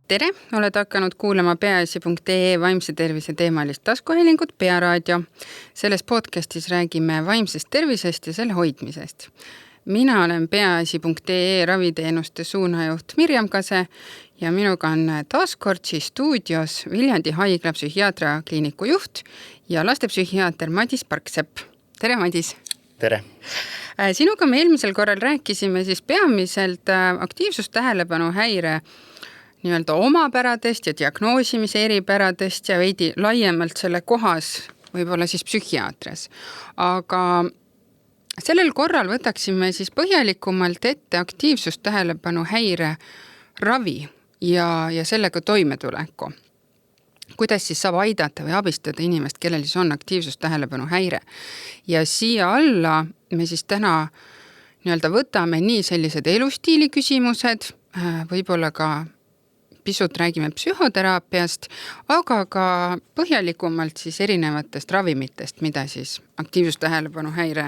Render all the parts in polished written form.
Tere, oled hakanud kuulama peaasi.ee vaimse tervise teemalist taskuhäälingut Pearaadio. Selles podcastis räägime vaimsest tervisest ja selle hoidmisest. Mina olen peaasi.ee raviteenuste suunajuht Mirjam Kase ja minuga on taaskord stuudios Viljandi haigla psühhiaatria kliiniku juht ja lastepsühhiaater Madis Parksepp. Tere, Madis! Tere! Sinuga me eelmisel korral rääkisime siis peamiselt aktiivsustähelepanu häire nii-öelda omapäradest ja diagnoosimise eripäradest ja veidi laiemalt selle kohas võib-olla siis psühhiaatrias. Aga sellel korral võtaksime siis põhjalikumalt ette aktiivsustähelepanu häire ravi ja sellega toimetuleku. Kuidas siis saab aidata või abistada inimest, kellel siis on aktiivsustähelepanu häire. Ja siia alla me siis täna nii-öelda võtame nii sellised elustiili küsimused, võib-olla ka pisut räägime psühhoteraapiast, aga ka põhjalikumalt siis erinevatest ravimitest, mida siis aktiivsustähelepanu häire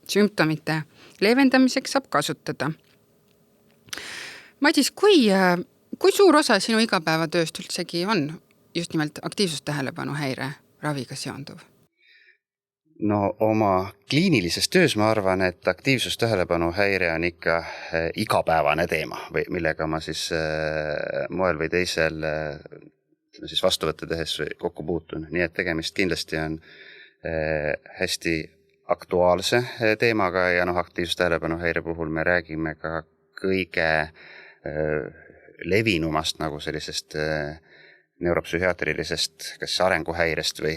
sümptomite leevendamiseks saab kasutada. Madis, kui suur osa sinu igapäevatööst üldsegi on just nimelt aktiivsustähelepanu häire raviga seonduv? No oma kliinilises töös ma arvan, et aktiivsustähelepanu häire on ikka igapäevane teema, millega ma siis moel või teisel siis vastuvõtte tehes kokku puutun. Nii et tegemist kindlasti on hästi aktuaalse teemaga ja aktiivsustähelepanu häire puhul me räägime ka kõige levinumast nagu sellisest neuropsühhiaatrilisest kas arenguhäirest või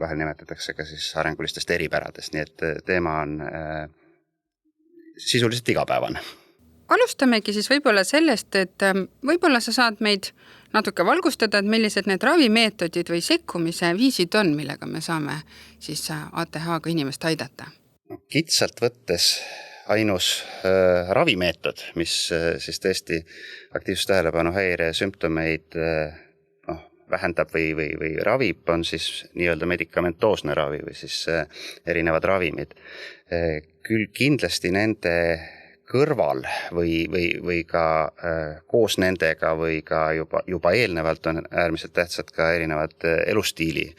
vahel nimetatakse ka siis arengulistest eripäradest. Nii et teema on sisuliselt igapäevane. Alustamegi siis võib-olla sellest, et võib-olla sa saad meid natuke valgustada, et millised need ravimeetodid või sekkumise viisid on, millega me saame siis ATH-ga inimest aidata. Kitsalt võttes ainus ravimeetod, mis siis tõesti aktiivsustähelepanu häire sümptomeid vähendab või ravib, on siis nii-öelda medikamentoosne ravi või siis erinevad ravimid. Küll kindlasti nende kõrval või ka koos nendega või ka juba eelnevalt on äärmiselt tähtsad ka erinevad elustiili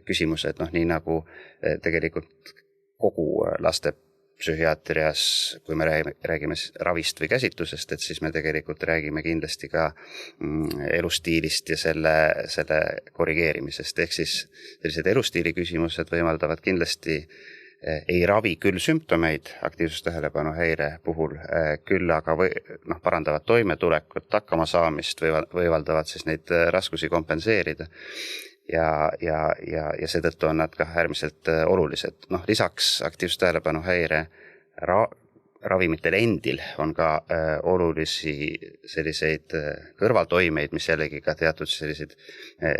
küsimused, nii nagu tegelikult kogu laste psühhiaatrias, kui me räägime ravist või käsitlusest, et siis me tegelikult räägime kindlasti ka elustiilist ja selle korrigeerimisest. Ehk siis sellised elustiili küsimused võimaldavad kindlasti ei ravi küll sümptomeid aktiivsustähelepanu häire puhul, küll aga parandavad toimetulekut, hakkama saamist, võimaldavad siis neid raskusi kompenseerida. Ja seetõttu on nad ka äärmiselt olulised. Lisaks aktiivsustähelepanu häire ravimitel endil on ka olulisi selliseid kõrvaltoimeid, mis jällegi ka teatud selliseid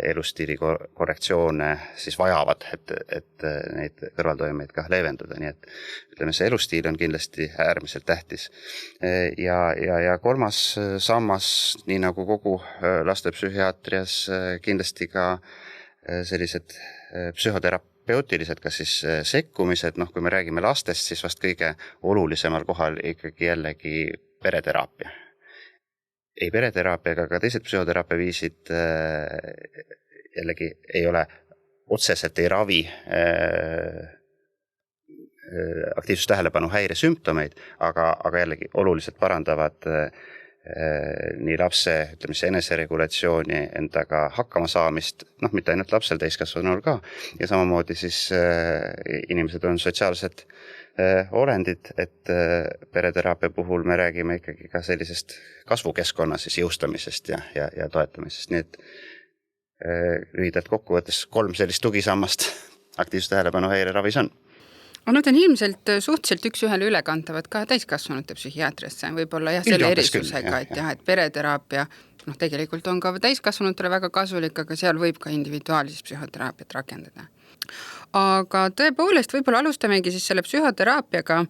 elustiili korrektsioone siis vajavad, et neid kõrvaltoimeid ka leevendada. Nii et ütleme, see elustiil on kindlasti äärmiselt tähtis. Ja kolmas sammas, nii nagu kogu lastepsühhiaatrias, kindlasti ka sellised psühhoterapeutilised, kas siis sekkumised, kui me räägime lastest, siis vast kõige olulisemal kohal ikkagi jällegi pereteraapia. Ei pereteraapia, aga ka teised psühhoteraapia viisid jällegi ei ole otseselt ei ravi aktiivsustähelepanu häire sümptomeid, aga jällegi oluliselt parandavad nii lapse, ütleme, eneseregulatsiooni, endaga hakkama saamist, mitte ainult lapsel, täiskasvanul ka, ja samamoodi siis inimesed on sotsiaalsed olendid, et pereteraapia puhul me räägime ikkagi ka sellisest kasvukeskkonna siis jõustamisest ja toetamisest, nii et lühidalt kokkuvõttes 3 sellist tugisammast aktiivsustähelepanu häire ravis on. Nad on ilmselt suhteliselt üks-ühele ülekantavad ka täiskasvanute psühhiaatriasse, võib-olla selle erisusega, et pereteraapia tegelikult on ka täiskasvanutele väga kasulik, aga seal võib ka individuaalses psühhoteraapiat rakendada. Aga tõepoolest võib-olla alustamegi siis selle psühhoteraapiaga,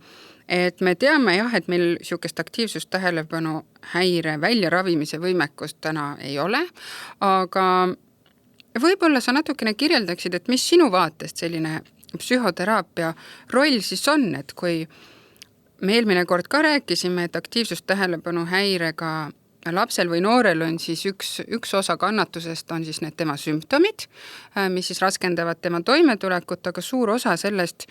et me teame et meil niisugust aktiivsustähelepanu häire väljaravimise võimekust täna ei ole, aga võib-olla sa natukene kirjeldaksid, et mis sinu vaatest selline psühhoteraapia roll siis on, et kui me eelmine kord ka rääkisime, et aktiivsustähelepanu häirega lapsel või noorel on siis üks osa kannatusest on siis need tema sümptomid, mis siis raskendavad tema toimetulekut, aga suur osa sellest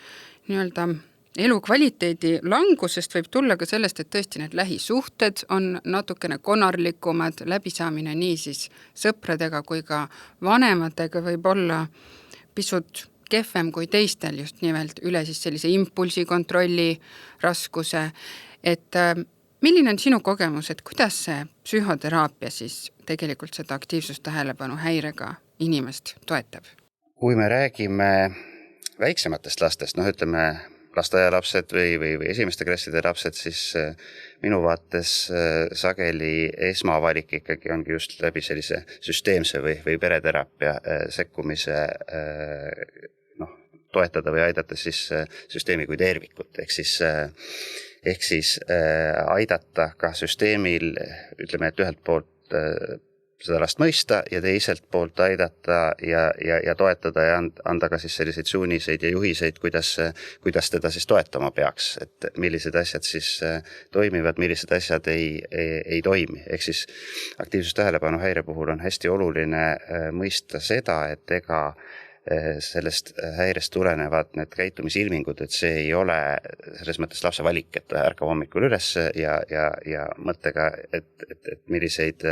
nii-öelda elukvaliteedi langusest võib tulla ka sellest, et tõesti need lähisuhted on natukene konarlikumad, läbisaamine nii siis sõpradega kui ka vanematega võib olla pisut kehvem kui teistel just nimelt üle siis sellise impulsikontrolli raskuse, et milline on sinu kogemus, et kuidas see psühhoteraapia siis tegelikult seda aktiivsustähelepanu häirega inimest toetab? Kui me räägime väiksematest lastest, ütleme lasteaialapsed või esimeste klasside lapsed, siis minu vaates sageli esmavalik ikkagi ongi just läbi sellise süsteemse või pereteraapia sekkumise toetada või aidata siis süsteemi kui tervikut, ehk siis aidata ka süsteemil, ütleme, et ühelt poolt seda last mõista ja teiselt poolt aidata ja toetada ja anda ka siis selliseid suuniseid ja juhiseid, kuidas teda siis toetama peaks, et millised asjad siis toimivad, millised asjad ei toimi. Ehk siis aktiivsustähelepanu häire puhul on hästi oluline mõista seda, et ega sellest häirest tulenevad need käitumisilmingud, et see ei ole selles mõttes lapse valik, et ta ärkab hommikul üles ja mõttega, et milliseid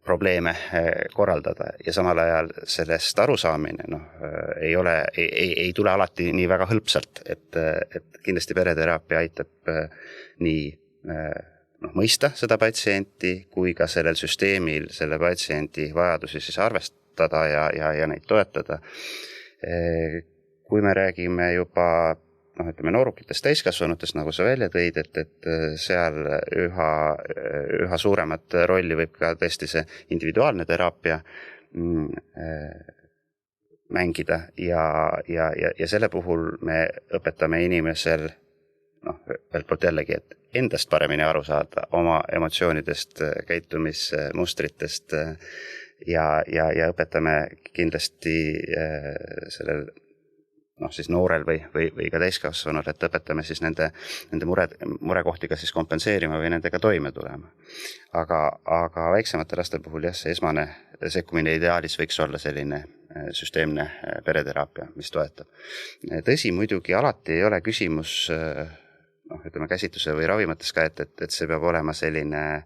probleeme korraldada ja samal ajal sellest arusaamine ei tule alati nii väga hõlpsalt, et kindlasti pereteraapia aitab nii mõista seda patsienti kui ka sellel süsteemil selle patsiendi vajadusi siis arvestada ja neid toetada. Kui me räägime juba noorukitest täiskasvanutest, nagu sa välja tõid, et seal üha suuremat rolli võib ka tõesti see individuaalne teraapia mängida ja selle puhul me õpetame inimesel ühelt poolt jällegi, et endast paremini aru saada, oma emotsioonidest, käitumismustritest ja õpetame kindlasti sellel siis noorel või ka täiskasvanul, et õpetame siis nende murekohti ka siis kompenseerima või nendega toime tulema. Aga väiksemate laste puhul see esmane sekkumine ideaalis võiks olla selline süsteemne pereteraapia, mis toetab. Tõsi, muidugi alati ei ole küsimus käsitluse või ravimates ka, et see peab olema selline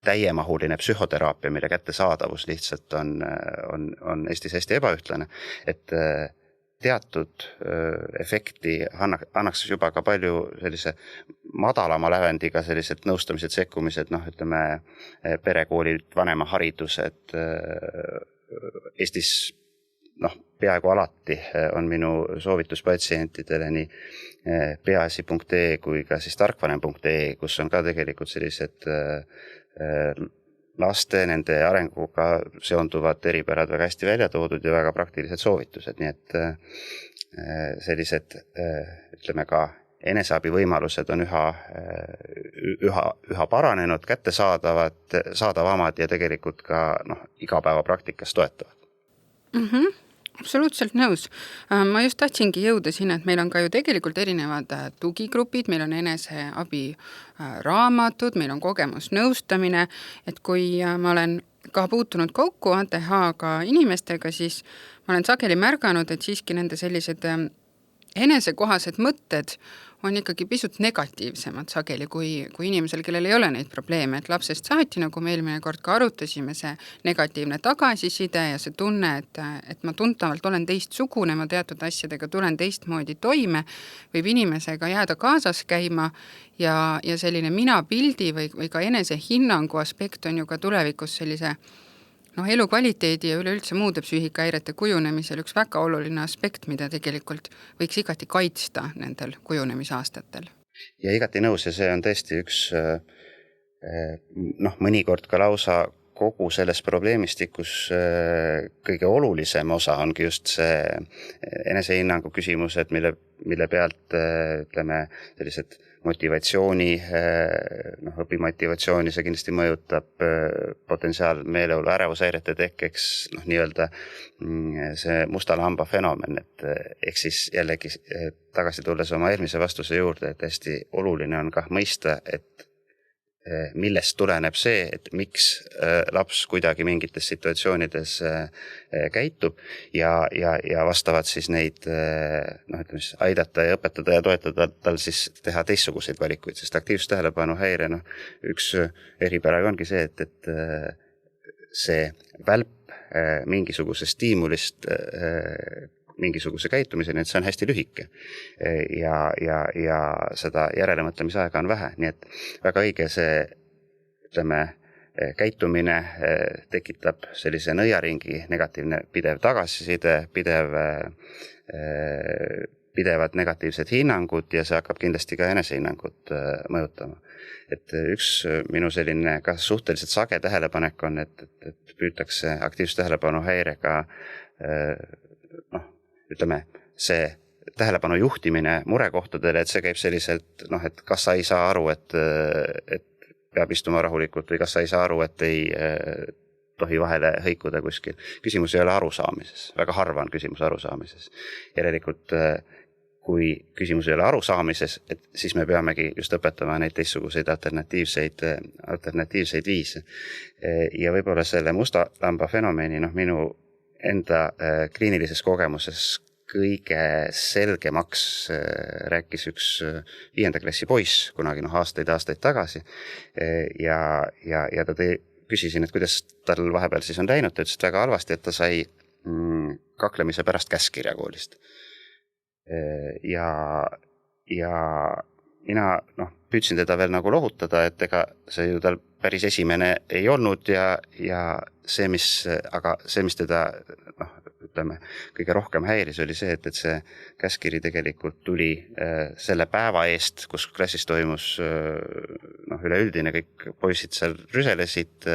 täiemahuline psühhoteraapia, mille kättesaadavus lihtsalt on Eestis hästi ebaühtlane, et teatud efekti annaks juba ka palju sellise madalama lävendiga sellised nõustamised, sekkumised, perekoolid, vanemaharidused. Eestis peaaegu alati on minu soovitus patsientidele nii peaasi.ee kui ka siis tarkvanem.ee, kus on ka tegelikult sellised laste, nende arenguga seonduvad eripärad väga hästi välja toodud ja väga praktilised soovitused, nii et sellised, ütleme ka eneseabi võimalused on üha paranenud, kättesaadavamad ja tegelikult ka igapäevapraktikas toetavad. Absoluutselt nõus. Ma just tahtsingi jõuda sinna, et meil on ka ju tegelikult erinevad tugigrupid, meil on eneseabi raamatud, meil on kogemusnõustamine, et kui ma olen ka puutunud kokku ATH-ga inimestega, siis ma olen sageli märganud, et siiski nende sellised enesekohased mõtted on ikkagi pisut negatiivsemad sageli kui inimesel, kellel ei ole neid probleeme, et lapsest saati, nagu me eelmine kord ka arutasime, see negatiivne tagasiside ja see tunne, et ma tuntavalt olen teistsugune, ma teatud asjadega tulen teistmoodi toime, võib inimesega jääda kaasas käima ja selline minapildi või ka enesehinnangu aspekt on ju ka tulevikus sellise elukvaliteedi ja üleüldse muude psüühikahäirete kujunemisel üks väga oluline aspekt, mida tegelikult võiks igati kaitsta nendel kujunemisaastatel. Ja igati nõus ja see on tõesti üks mõnikord ka lausa kogu selles probleemistikus kõige olulisem osa ongi just see enesehinnangu küsimused, mille pealt ütleme sellised motivatsiooni, õpimotivatsiooni, see kindlasti mõjutab potentsiaal meeleolu ärevushäirete tekkeks, nii-öelda see musta lamba fenomen, et ehk siis jällegi tagasi tulles oma eelmise vastuse juurde, et hästi oluline on kah mõista, et millest tuleneb see, et miks laps kuidagi mingites situatsioonides käitub ja vastavalt siis neid aidata ja õpetada ja toetada tal siis teha teistsuguseid valikuid, sest aktiivsustähelepanuhäire, üks eripära ongi see, et see välp mingisuguse stiimulist mingisuguse käitumiseni, et see on hästi lühike ja seda järelemõtlemisaega on vähe, nii et väga õige see, ütleme, käitumine tekitab sellise nõiaringi, negatiivne pidev tagasiside, pidevad negatiivsed hinnangud ja see hakkab kindlasti ka enesehinnangut mõjutama. Et üks minu selline ka suhteliselt sage tähelepanek on, et püütakse aktiivsustähelepanuhäirega ütleme, see tähelepanu juhtimine murekohtadele, et see käib selliselt, et kas sa ei saa aru, et peab istuma rahulikult või kas sa ei saa aru, et ei tohi vahele hõikuda kuskil. Küsimus ei ole arusaamises, väga harva on küsimus arusaamises. Järelikult, kui küsimus ei ole arusaamises, et siis me peamegi just õpetama neid teistsuguseid alternatiivseid viise. Ja võib-olla selle musta lamba fenomeni, minu enda kliinilises kogemuses kõige selgemaks rääkis üks 5. klassi poiss kunagi aastaid tagasi ja ta küsisin, et kuidas tal vahepeal siis on läinud, ta ütles, et väga halvasti, et ta sai kaklemise pärast käskkirja koolist. Ja mina püüdsin teda veel lohutada, et ega see ju tal päris esimene ei olnud ja see, mis teda ütleme, kõige rohkem häiris, oli see, et see käskkiri tegelikult tuli selle päeva eest, kus klassis toimus üleüldine, kõik poisid seal rüselesid,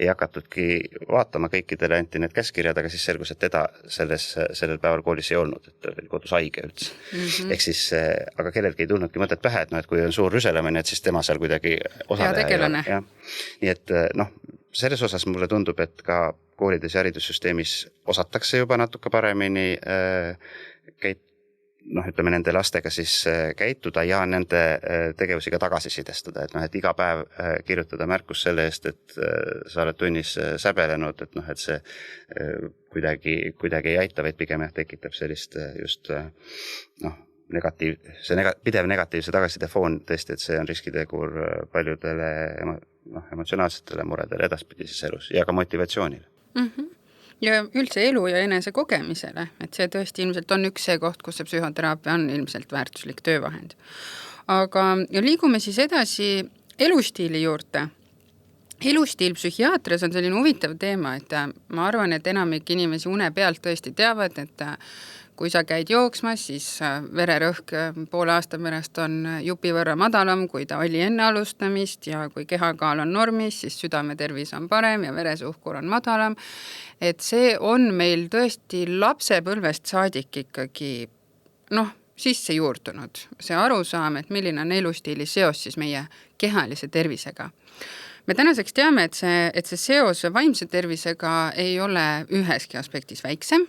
ei hakatudki vaatama, kõikidele anti need käskkirjad, aga siis selgus, et teda sellel päeval koolis ei olnud, et ta oli kodus haige üldse. Ehk siis, aga kellelgi ei tulnudki mõtet pähe, et kui on suur rüselemine, et siis tema seal kuidagi osaleja. Nii et selles osas mulle tundub, et ka koolides ja haridussüsteemis osatakse juba natuke paremini ütleme nende lastega siis käituda ja nende tegevusi ka tagasisidestada, et iga päev kirjutada märkus selle eest, et sa oled tunnis säbelenud, et see kuidagi ei aita, vaid pigem tekitab sellist just pidev negatiivse tagasiside foon tõesti, et see on riskitegur paljudele emotsionaalsetele muredele edaspidises elus ja ka motivatsioonile. Ja üldse elu ja enese kogemisele, et see tõesti ilmselt on üks see koht, kus see psühhoteraapia on ilmselt väärtuslik töövahend. Aga liigume siis edasi elustiili juurde. Elustiil psühhiaatrias on selline huvitav teema, et ma arvan, et enamik inimesi une pealt tõesti teavad, et kui sa käid jooksmas, siis vererõhk poole aasta pärast on jupi võrra madalam, kui ta oli enne alustamist ja kui kehakaal on normis, siis südametervis on parem ja veresuhkur on madalam. Et see on meil tõesti lapsepõlvest saadik ikkagi sisse juurdunud. See arusaam, et milline on elustiili seos siis meie kehalise tervisega. Me tänaseks teame, et see seos vaimse tervisega ei ole üheski aspektis väiksem.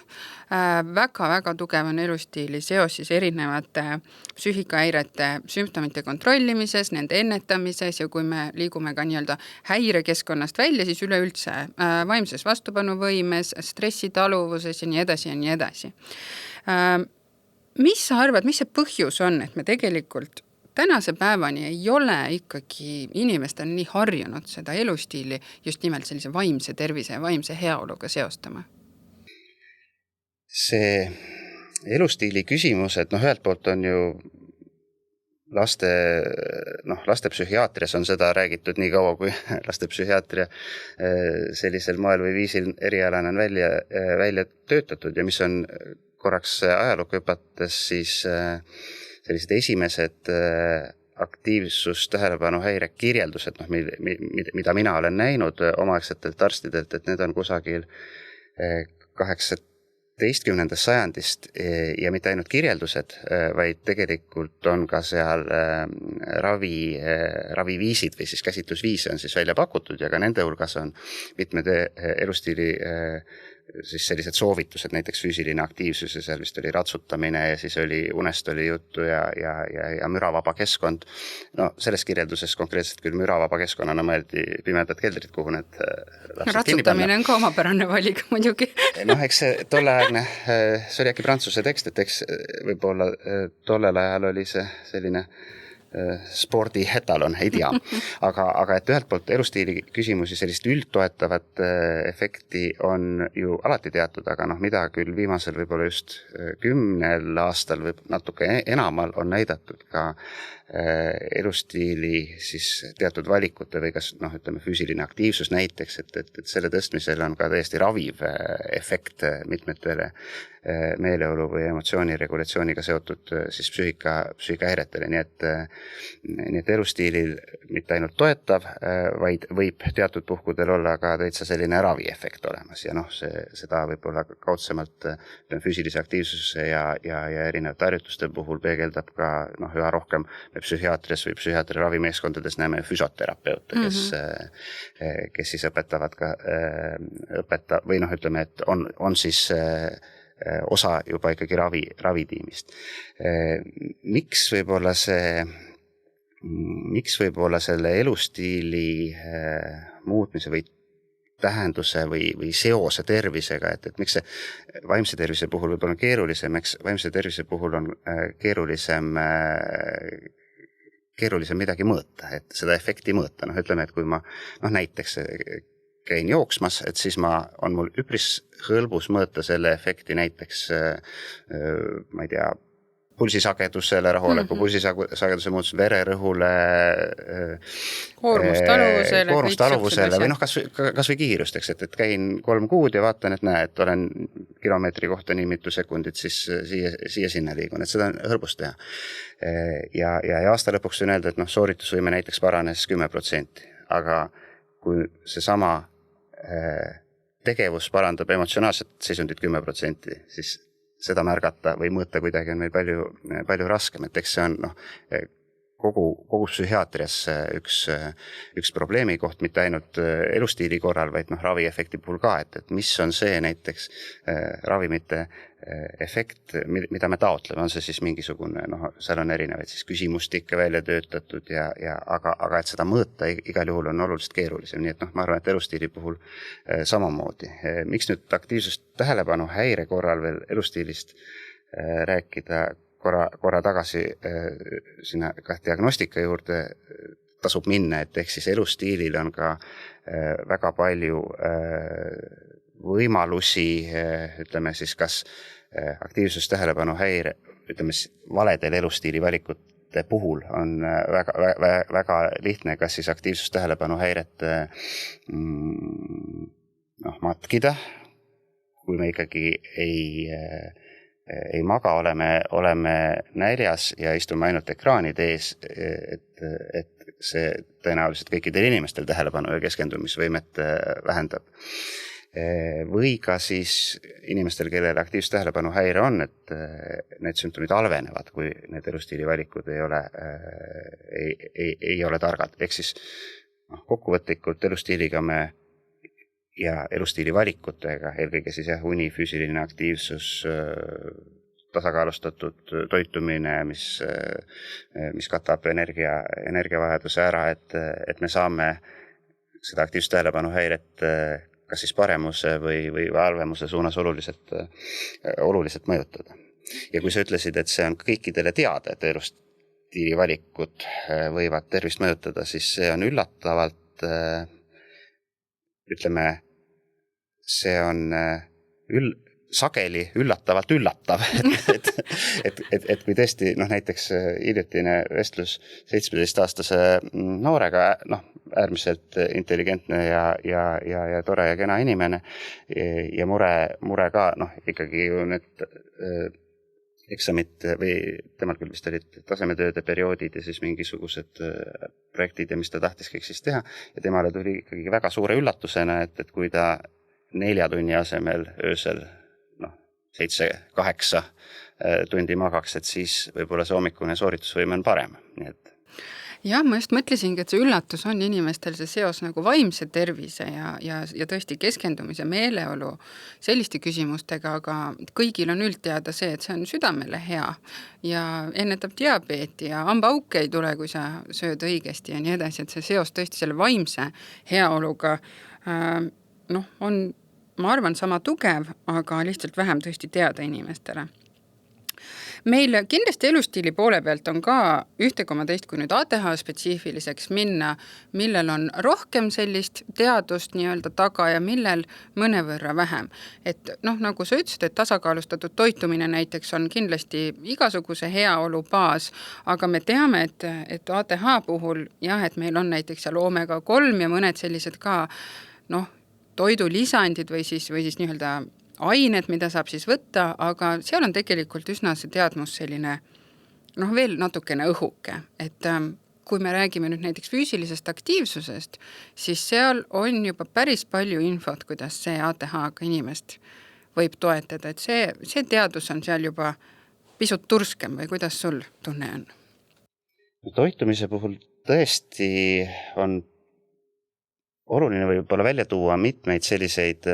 Väga tugev on elustiili seos siis erinevate psüühikahäirete sümptomite kontrollimises, nende ennetamises ja kui me liigume ka nii-öelda häirekeskkonnast välja, siis üleüldse vaimses vastupanuvõimes, stressitaluvuses ja nii edasi ja nii edasi. Mis sa arvad, mis see põhjus on, et me tegelikult tänase päevani ei ole ikkagi inimestel nii harjunud seda elustiili just nimelt sellise vaimse tervise ja vaimse heaoluga seostama? See elustiili küsimus, et ühelt poolt on ju laste psühhiaatrias on seda räägitud nii kaua, kui laste psühhiaatria sellisel moel või viisil erialana on välja töötatud ja mis on korraks ajalukku hüpates siis sellised esimesed aktiivsus tähelepanuhäire kirjeldused, noh, mida mina olen näinud omaaegsetelt arstidelt, et need on kusagil 18. sajandist ja mitte ainult kirjeldused, vaid tegelikult on ka seal raviviisid või siis käsitlusviise on siis välja pakutud ja ka nende hulgas on mitmed elustiili siis sellised soovitused, näiteks füüsiline aktiivsus ja seal vist oli ratsutamine ja siis oli unest oli juttu ja müravaba keskkond. No selles kirjelduses konkreetselt küll müravaba keskkonnana mõeldi pimedad keldrid, kuhu need ratsutamine on ka omapärane valik muidugi. Noh, eks see tolleaegne, see oli äkki prantsuse tekst, et eks võib-olla tollel ajal oli see selline spordi etalon, ei tea. Aga et ühelt poolt elustiili küsimusi sellist üldtoetavat efekti on ju alati teatud, aga noh, mida küll viimasel võib-olla just 10 aastal või natuke enamal on näidatud ka elustiili siis teatud valikute või kas noh, ütleme füüsiline aktiivsus näiteks, et selle tõstmisel on ka täiesti raviv efekt mitmetele meeleolu või emotsiooni regulatsiooniga seotud siis psüühikahäiretele, nii et elustiilil mitte ainult toetav, vaid võib teatud puhkudel olla ka täitsa selline raviefekt olemas ja noh, seda võib-olla kaudsemalt füüsilise aktiivsuse ja erinevate harjutuste puhul peegeldab ka noh, üha rohkem psühhiaatrias või psühhiaatri ravimeeskondades näeme füsioterapeute, kes siis õpetavad ka või noh, ütleme, et on siis osa juba ikkagi ravitiimist. Miks võib-olla selle elustiili muutmise või tähenduse või seose tervisega, et miks see vaimse tervise puhul võib olla keerulisem, eks vaimse tervise puhul on keerulisem midagi mõõta, et seda efekti mõõta. Noh, ütleme, et kui ma näiteks käin jooksmas, et siis on mul üpris hõlbus mõõta selle efekti näiteks, ma ei tea, pulsisagedusele, rahuoleku pulsisageduse muutus, vererõhule, koormustaluvusele või noh, kas või kiirusteks, et käin 3 kuud ja vaatan, et et olen kilomeetri kohta nii mitu sekundit, siis siia-sinna liigun, et seda on hõlbus teha. Ja aasta lõpuks võin öelda, et noh, sooritusvõime näiteks paranes 10%, aga kui see sama tegevus parandab emotsionaalset seisundit 10%, siis seda märgata või mõõta kuidagi on meil palju raskem, et eks see on kogu psühhiaatrias üks probleemi koht, mitte ainult elustiili korral, vaid raviefekti puhul ka, et mis on see näiteks ravimite efekt, mida me taotleme, on see siis mingisugune, seal on erinevaid siis küsimustikke välja töötatud aga et seda mõõta igal juhul on oluliselt keerulisem, nii et ma arvan, et elustiili puhul samamoodi. Miks nüüd aktiivsust tähelepanuhäire korral veel elustiilist rääkida, korra tagasi sinna ka diagnostika juurde tasub minna, et ehk siis elustiilil on ka väga palju võimalusi, ütleme siis kas aktiivsus tähelepanuhäire, ütleme siis valedel elustiili valikute puhul on väga lihtne, kas siis aktiivsus tähelepanuhäiret matkida, kui me ikkagi ei maga, oleme näljas ja istume ainult ekraanide ees, et see tõenäoliselt kõikidel inimestel tähelepanu ja keskendumisvõimet vähendab. Või ka siis inimestel, kellel aktiivsus tähelepanuhäire on, et need sümptomid halvenevad, kui need elustiili valikud ei ole targad. Ehk siis kokkuvõtlikult elustiiliga ja elustiili valikutega, eelkõige siis uni, füüsiline aktiivsus, tasakaalustatud toitumine, mis katab energiavajaduse ära, et me saame seda aktiivsus tähelepanuhäiret kas siis paremuse või halvemuse suunas oluliselt mõjutada. Ja kui sa ütlesid, et see on kõikidele teada, et elustiili valikud võivad tervist mõjutada, siis see on üllatavalt, ütleme, see on sageli üllatavalt üllatav, et kui tõesti näiteks hiljutine vestlus 17-aastase noorega, äärmiselt intelligentne ja tore ja kena inimene ja mure ka ikkagi ju need eksamit või temal küll vist olid tasemetööde perioodid ja siis mingisugused projektid ja mis ta tahtis kõik siis teha ja temale tuli ikkagi väga suure üllatusena, et kui ta 4 tunni asemel öösel 7-8 tundi magaks, et siis võib-olla see hommikune sooritusvõime on parem, nii et jah, ma just mõtlesingi, et see üllatus on inimestel see seos nagu vaimse tervise ja tõesti keskendumise meeleolu selliste küsimustega, aga kõigil on üldteada see, et see on südamele hea ja ennetab diabeeti ja hambaauke ei tule, kui sa sööd õigesti ja nii edasi, et see seos tõesti selle vaimse heaoluga on, ma arvan, sama tugev, aga lihtsalt vähem tõesti teada inimestele. Meil kindlasti elustiili poole pealt on ka ühte-teist, kui nüüd ATH spetsiifiliseks minna, millel on rohkem sellist teadust nii-öelda taga ja millel mõnevõrra vähem. Et nagu sa ütlesid, et tasakaalustatud toitumine näiteks on kindlasti igasuguse heaolu baas, aga me teame, et ATH puhul et meil on näiteks seal omega-3 ja mõned sellised ka toidulisandid või siis nii-öelda ained, mida saab siis võtta, aga seal on tegelikult üsna see teadmus selline veel natukene õhuke, et kui me räägime nüüd näiteks füüsilisest aktiivsusest, siis seal on juba päris palju infot, kuidas see ATH-ga inimest võib toetada, et see teadus on seal juba pisut turskem või kuidas sul tunne on? Toitumise puhul tõesti on oluline võib-olla välja tuua mitmeid selliseid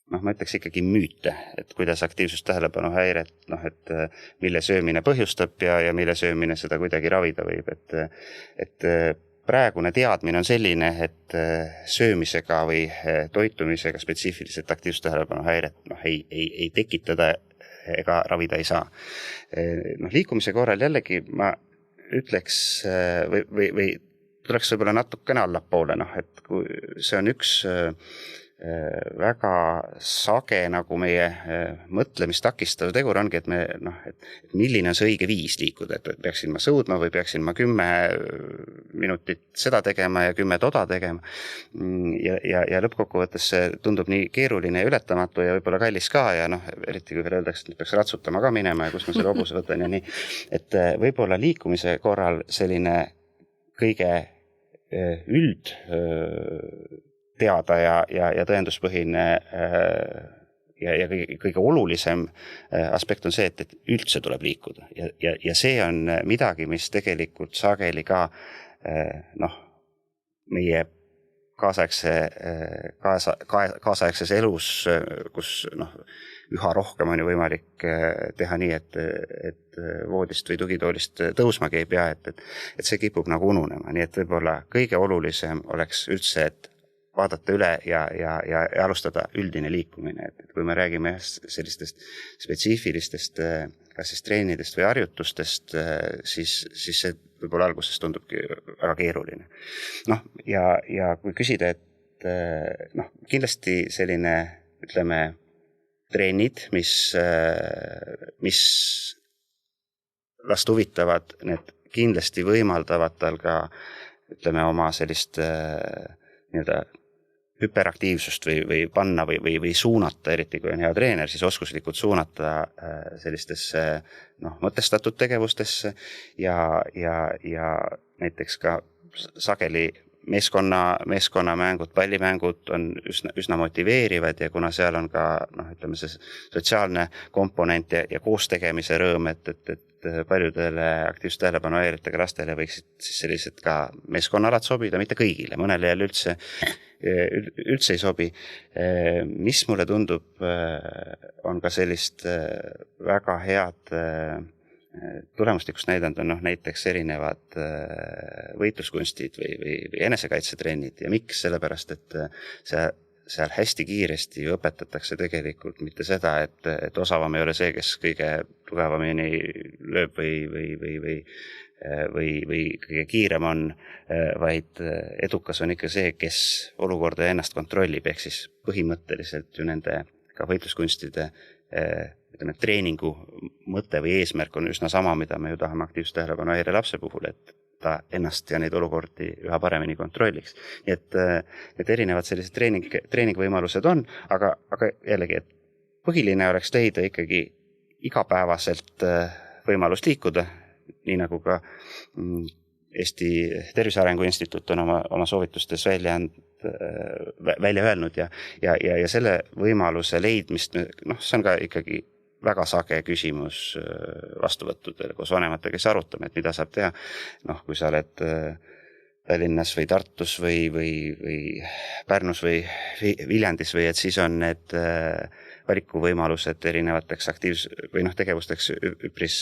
ma ütleks ikkagi müüte, et kuidas aktiivsust tähelepanu häiret, et mille söömine põhjustab ja mille söömine seda kuidagi ravida võib, et praegune teadmine on selline, et söömisega või toitumisega spetsiifiliselt aktiivsust tähelepanu häiret ei tekitada ega ravida ei saa. Liikumise korral jällegi ma ütleks või tuleks võib-olla natukene allapoole, et kui see on üks väga sage nagu meie mõtlemist takistav tegur ongi, et et milline on see õige viis liikuda, et peaksin ma sõudma või peaksin ma 10 minutit seda tegema ja 10 toda tegema ja lõppkokkuvõttes see tundub nii keeruline ja ületamatu ja võib-olla kallis ka ja eriti kui veel öeldakse, et peaks ratsutama ka minema ja kus ma selle hobuse võtan ja nii, et võib-olla liikumise korral selline kõige teada ja tõenduspõhine ja kõige olulisem aspekt on see, et üldse tuleb liikuda ja see on midagi, mis tegelikult sageli ka meie kaasaegses elus, kus üha rohkem on ju võimalik teha nii, et voodist või tugitoolist tõusmagi ei pea, et see kipub nagu ununema, nii et võib-olla kõige olulisem oleks üldse, et vaadata üle ja alustada üldine liikumine, et kui me räägime sellistest spetsiifilistest kas siis treenidest või harjutustest, siis see võib-olla alguses tundubki väga keeruline. Ja kui küsida, et kindlasti selline, ütleme, treenid, mis last huvitavad, need kindlasti võimaldavad tal ka, ütleme, oma sellist nii-öelda hüperaktiivsust või panna või suunata, eriti kui on hea treener, siis oskuslikult suunata sellistesse mõtestatud tegevustesse ja näiteks ka sageli meeskonnamängud, pallimängud on üsna motiveerivad ja kuna seal on ka ütleme see sotsiaalne komponent ja koostegemise rõõm, et paljudele aktiivsust tähelepanu häiretega lastele võiksid siis sellised ka meeskonnalad sobida, mitte kõigile, mõnele jälle üldse ei sobi. Mis mulle tundub, on ka sellist väga head tulemuslikust näidanud on näiteks erinevad võitluskunstid või enesekaitsetrennid ja miks, sellepärast, et seal hästi kiiresti ju õpetatakse tegelikult mitte seda, et osavam ei ole see, kes kõige tugevamini lööb või kõige kiirem on, vaid edukas on ikka see, kes olukorda ennast kontrollib, ehk siis põhimõtteliselt ju nende ka võitluskunstide treeningu mõte või eesmärk on üsna sama, mida me ju tahame aktiivsust tähelepanu häire lapse puhul, et ta ennast ja neid olukordi üha paremini kontrolliks. Nii et erinevad sellised treeningvõimalused on, aga jällegi, et põhiline oleks leida ikkagi igapäevaselt võimalust liikuda, nii nagu ka Eesti Tervise Arengu Instituut on oma soovitustes välja öelnud ja selle võimaluse leidmist, see on ka ikkagi väga sage küsimus vastuvõttudel koos vanematega, kes arutame, et mida saab teha, kui sa oled Tallinnas või Tartus või Pärnus või Viljandis või et siis on need valikuvõimalused erinevateks või tegevusteks üpris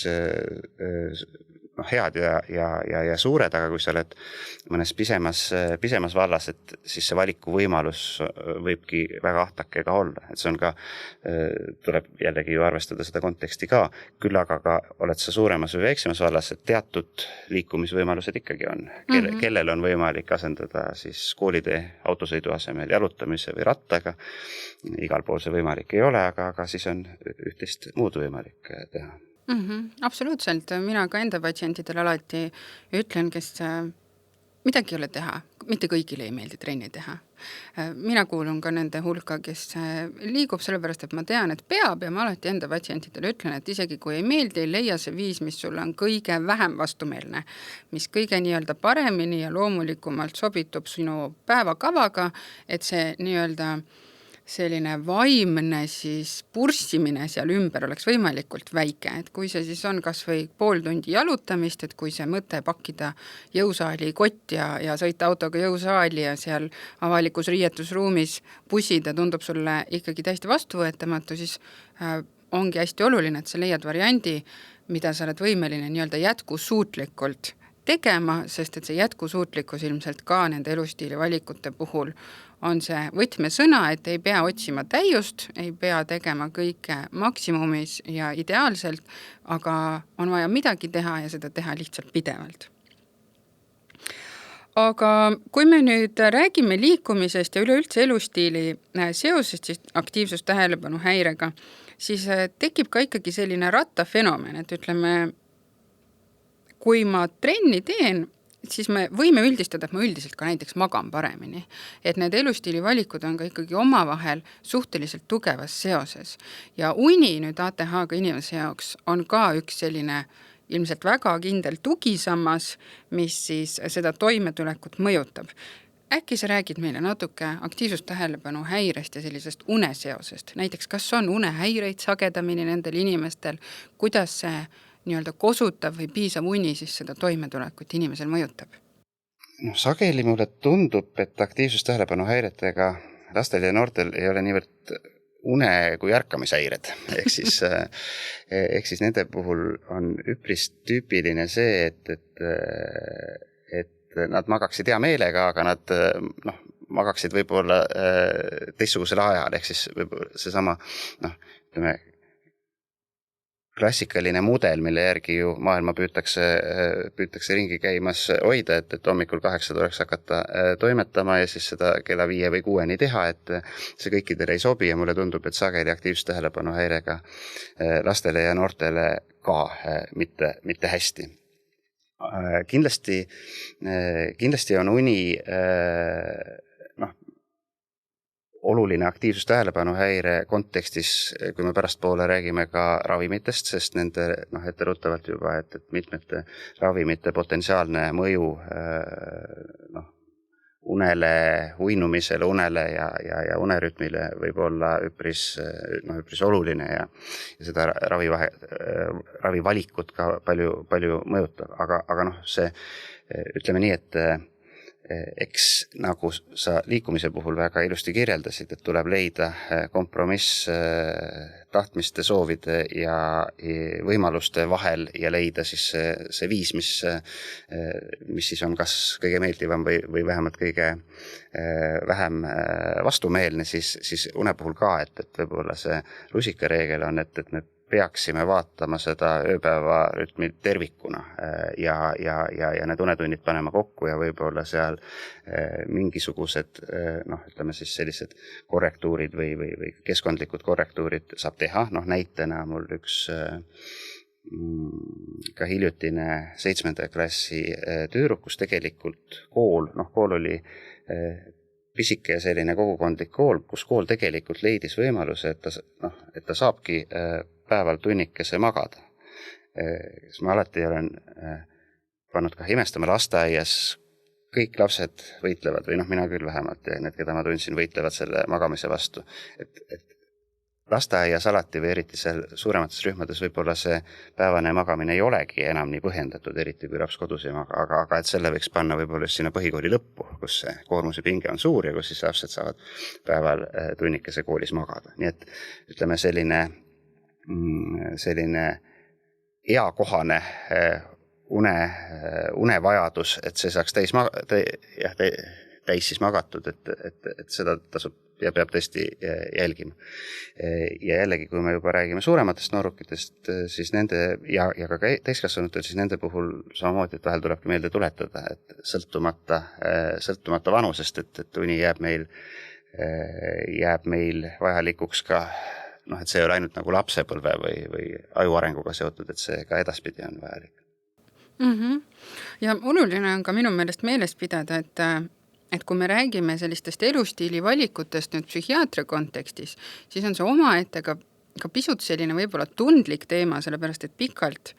head ja suured, aga kui sa oled mõnes pisemas vallas, et siis see valikuvõimalus võibki väga ahtake ka olla. Et see on ka, tuleb jällegi ju arvestada seda konteksti ka, küll aga ka oled sa suuremas või väiksemas vallas, et teatud liikumisvõimalused ikkagi on. Kellel on võimalik asendada siis koolitee autosõidu asemel jalutamise või rattaga. Igal pool see võimalik ei ole, aga siis on ühtest muud võimalik teha. Absoluutselt, mina ka enda patsientidele alati ütlen, kes midagi ei ole teha, mitte kõigile ei meeldi trenni teha. Mina kuulun ka nende hulka, kes liigub sellepärast, et ma tean, et peab ja ma alati enda patsientidele ütlen, et isegi kui ei meeldi, leia see viis, mis sulle on kõige vähem vastumeelne, mis kõige nii-öelda paremini ja loomulikumalt sobitub sinu päevakavaga, et see nii-öelda selline vaimne siis purssimine seal ümber oleks võimalikult väike, et kui see siis on kas või pool tundi jalutamist, et kui see mõte pakkida jõusaali kott ja sõita autoga jõusaali ja seal avalikus riietusruumis pusida tundub sulle ikkagi täiesti vastuvõetamatu, siis ongi hästi oluline, et sa leiad variandi, mida sa oled võimeline nii-öelda jätkusuutlikult tegema, sest et see jätkusuutlikkus ilmselt ka nende elustiili valikute puhul on see võtmesõna, et ei pea otsima täiust, ei pea tegema kõike maksimumis ja ideaalselt, aga on vaja midagi teha ja seda teha lihtsalt pidevalt. Aga kui me nüüd räägime liikumisest ja üleüldse elustiili seosest siis aktiivsustähelepanu häirega, siis tekib ka ikkagi selline rattafenomen, et ütleme, kui ma trenni teen, siis me võime üldistada, et ma üldiselt ka näiteks magan paremini. Et need elustiili valikud on ka ikkagi omavahel suhteliselt tugevas seoses. Ja uni nüüd ATH-ga inimese jaoks on ka üks selline ilmselt väga kindel tugisammas, mis siis seda toimetulekut mõjutab. Äkki sa räägid meile natuke aktiivsustähelepanu häirest ja sellisest uneseosest? Näiteks, kas on unehäireid sagedamini nendel inimestel? Kuidas see nii-öelda kosutav või piisav uni siis seda toimetulekut inimesel mõjutab? Sageli mulle tundub, et aktiivsustähelepanu häiretega lastel ja noortel ei ole niivõrd une kui ärkamishäired. Ehk siis nende puhul on üpris tüüpiline see, et nad magaksid hea meelega, aga nad magaksid võib-olla teistsugusel ajal, ehk siis seesama klassikaline mudel, mille järgi ju maailma püütakse ringi käimas hoida, et hommikul 8 tuleks hakata toimetama ja siis seda kella 5 või 6 teha, et see kõikidele ei sobi ja mulle tundub, et sageli aktiivsustähelepanu häirega lastele ja noortele ka mitte hästi. Kindlasti on uni oluline aktiivsustähelepanu häire kontekstis, kui me pärastpoole räägime ka ravimitest, sest nende etteruttavalt juba, et mitmete ravimite potentsiaalne mõju unele, uinumisele, unele ja unerütmile võib olla üpris oluline ja seda ravivalikut ka palju mõjutab. Aga see, ütleme nii, et eks nagu sa liikumise puhul väga ilusti kirjeldasid, et tuleb leida kompromiss tahtmiste, soovide ja võimaluste vahel ja leida siis see viis, mis siis on kas kõige meeldivam või vähemalt kõige vähem vastumeelne, siis une puhul ka, et võib-olla see rusikareegel on, et me peaksime vaatama seda ööpäevarütmi tervikuna ja need unetunnid panema kokku ja võib-olla seal mingisugused, ütleme siis sellised korrektuurid või keskkondlikud korrektuurid saab teha. Näitena mul üks ka hiljutine 7. klassi tüdrukus tegelikult kool oli pisike selline kogukondlik kool, kus kool tegelikult leidis võimaluse, et ta saabki päeval tunnikese magada. Ma alati olen pannud ka imestama lasteaias, kõik lapsed võitlevad või mina küll vähemalt ja need, keda ma tundsin, võitlevad selle magamise vastu. Et lasteaias alati või eriti seal suuremates rühmades võib-olla see päevane magamine ei olegi enam nii põhjendatud, eriti kui laps kodus ei maga, aga et selle võiks panna võib-olla just sinna põhikooli lõppu, kus see koormuse pinge on suur ja kus siis lapsed saavad päeval tunnikese koolis magada. Nii et ütleme selline eakohane unevajadus, et see saaks täis siis magatud, et seda tasub ja peab tõesti jälgima. Ja jällegi, kui me juba räägime suurematest noorukitest, siis nende ja ka täiskasvanutel, siis nende puhul samamoodi, et vahel tulebki meelde tuletada, et sõltumata vanusest, et uni jääb meil vajalikuks ka, et see ei ole ainult nagu lapsepõlve või ajuarenguga seotud, et see ka edaspidi on vajalik. Ja oluline on ka minu meelest meeles pidada, et kui me räägime sellistest elustiili valikutest nüüd psühhiaatria kontekstis, siis on see omaette ka pisut selline võib-olla tundlik teema, sellepärast et pikalt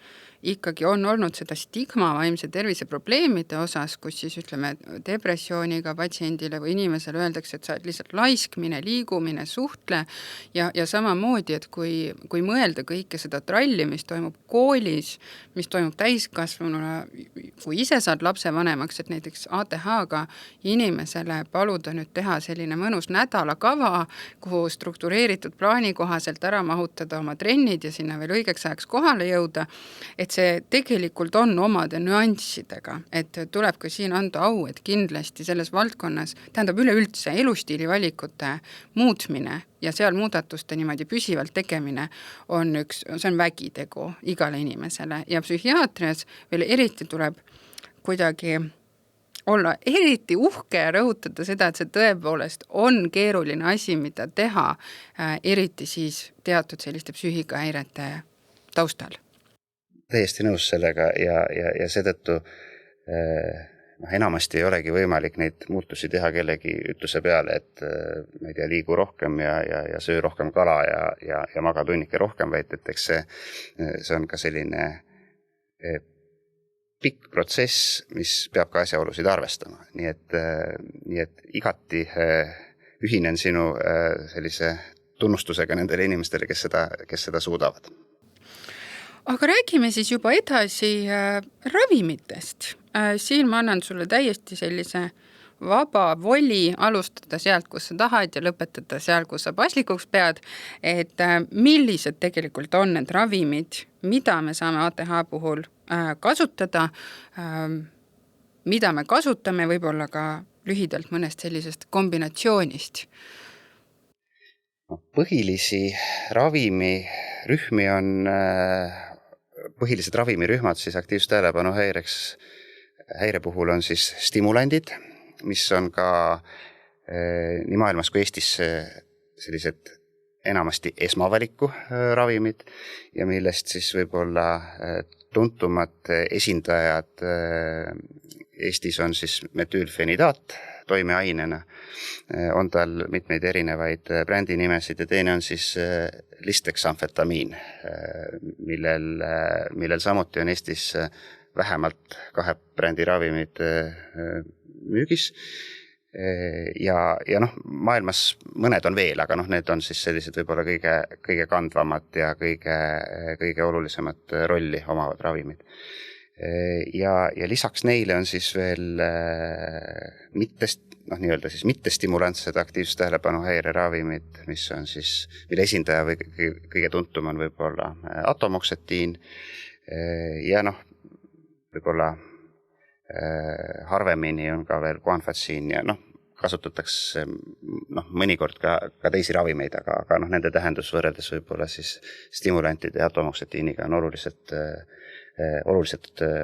ikkagi on olnud seda stigma vaimse tervise probleemide osas, kus siis ütleme depressiooniga patsiendile või inimesele öeldakse, et sa oled lihtsalt laisk, mine liigu, mine suhtle ja samamoodi, et kui mõelda kõike seda tralli, mis toimub koolis, mis toimub täiskasvanuna, kui ise saad lapsevanemaks, et näiteks ATH-ga inimesele paluda nüüd teha selline mõnus nädalakava, kuhu struktureeritud plaani kohaselt ära mahutada oma trennid ja sinna veel õigeks ajaks kohale jõuda, et see tegelikult on omade nüanssidega, et tuleb ka siin anda au, et kindlasti selles valdkonnas, tähendab üleüldse elustiili valikute muutmine ja seal muudatuste niimoodi püsivalt tegemine see on vägitegu igale inimesele ja psühhiaatrias veel eriti tuleb kuidagi olla eriti uhke ja rõhutada seda, et see tõepoolest on keeruline asi, mida teha, eriti siis teatud selliste psüühikahäirete taustal. Täiesti nõus sellega ja seetõttu enamasti ei olegi võimalik neid muutusi teha kellegi ütluse peale, et ma ei tea, liigu rohkem ja söö rohkem kala ja maga tunnike rohkem, vaid et eks see on ka selline pikk protsess, mis peab ka asjaolusid arvestama. Nii et igati ühinen sinu sellise tunnustusega nendele inimestele, kes seda suudavad. Aga räägime siis juba edasi ravimitest. Siin ma annan sulle täiesti sellise vaba voli alustada sealt, kus sa tahad ja lõpetada seal, kus sa paslikuks pead, et millised tegelikult on need ravimid, mida me saame ATH puhul kasutada, mida me kasutame võib-olla ka lühidalt mõnest sellisest kombinatsioonist. Põhilised ravimirühmad siis aktiivsustähelepanu häire puhul on siis stimulandid, mis on ka nii maailmas kui Eestis sellised enamasti esmavaliku ravimid ja millest siis võib-olla tuntumad esindajad Eestis on siis metüülfenidaat toimeainena. On tal mitmeid erinevaid brändinimesid ja teine on siis listeksamfetamiin, millel samuti on Eestis vähemalt 2 brändi ravimid müügis. Ja maailmas mõned on veel, aga need on siis sellised võib-olla kõige kandvamad ja kõige olulisemat rolli omavad ravimid. Ja lisaks neile on siis veel mittestimulantsed aktiivsustähelepanu häire ravimid, mis on siis, mille esindaja või kõige tuntum on võib-olla atomoxetiin ja võib-olla harvemini on ka veel guanfatsiin ja kasutatakse mõnikord ka teisi ravimeid, aga nende tähendus võrreldes võib-olla siis stimulantide ja atomoxetiiniga on oluliselt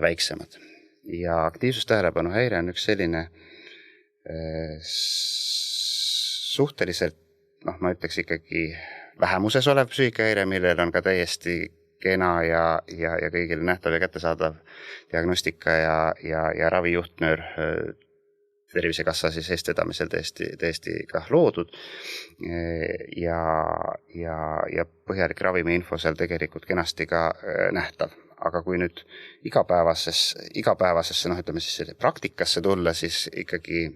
väiksemad. Ja aktiivsustähelepanu häire on üks selline suhteliselt, ma ütleks ikkagi vähemuses olev psüühikahäire, millel on ka täiesti kena ja kõigile nähtav ja kättesaadav diagnostika ja ravijuhtnöör Tervisekassa siis eestvedamisel tõesti ka loodud ja põhjalik ravimiinfo seal tegelikult kenasti ka nähtav. Aga kui nüüd igapäevasesse, ütleme siis praktikasse tulla, siis ikkagi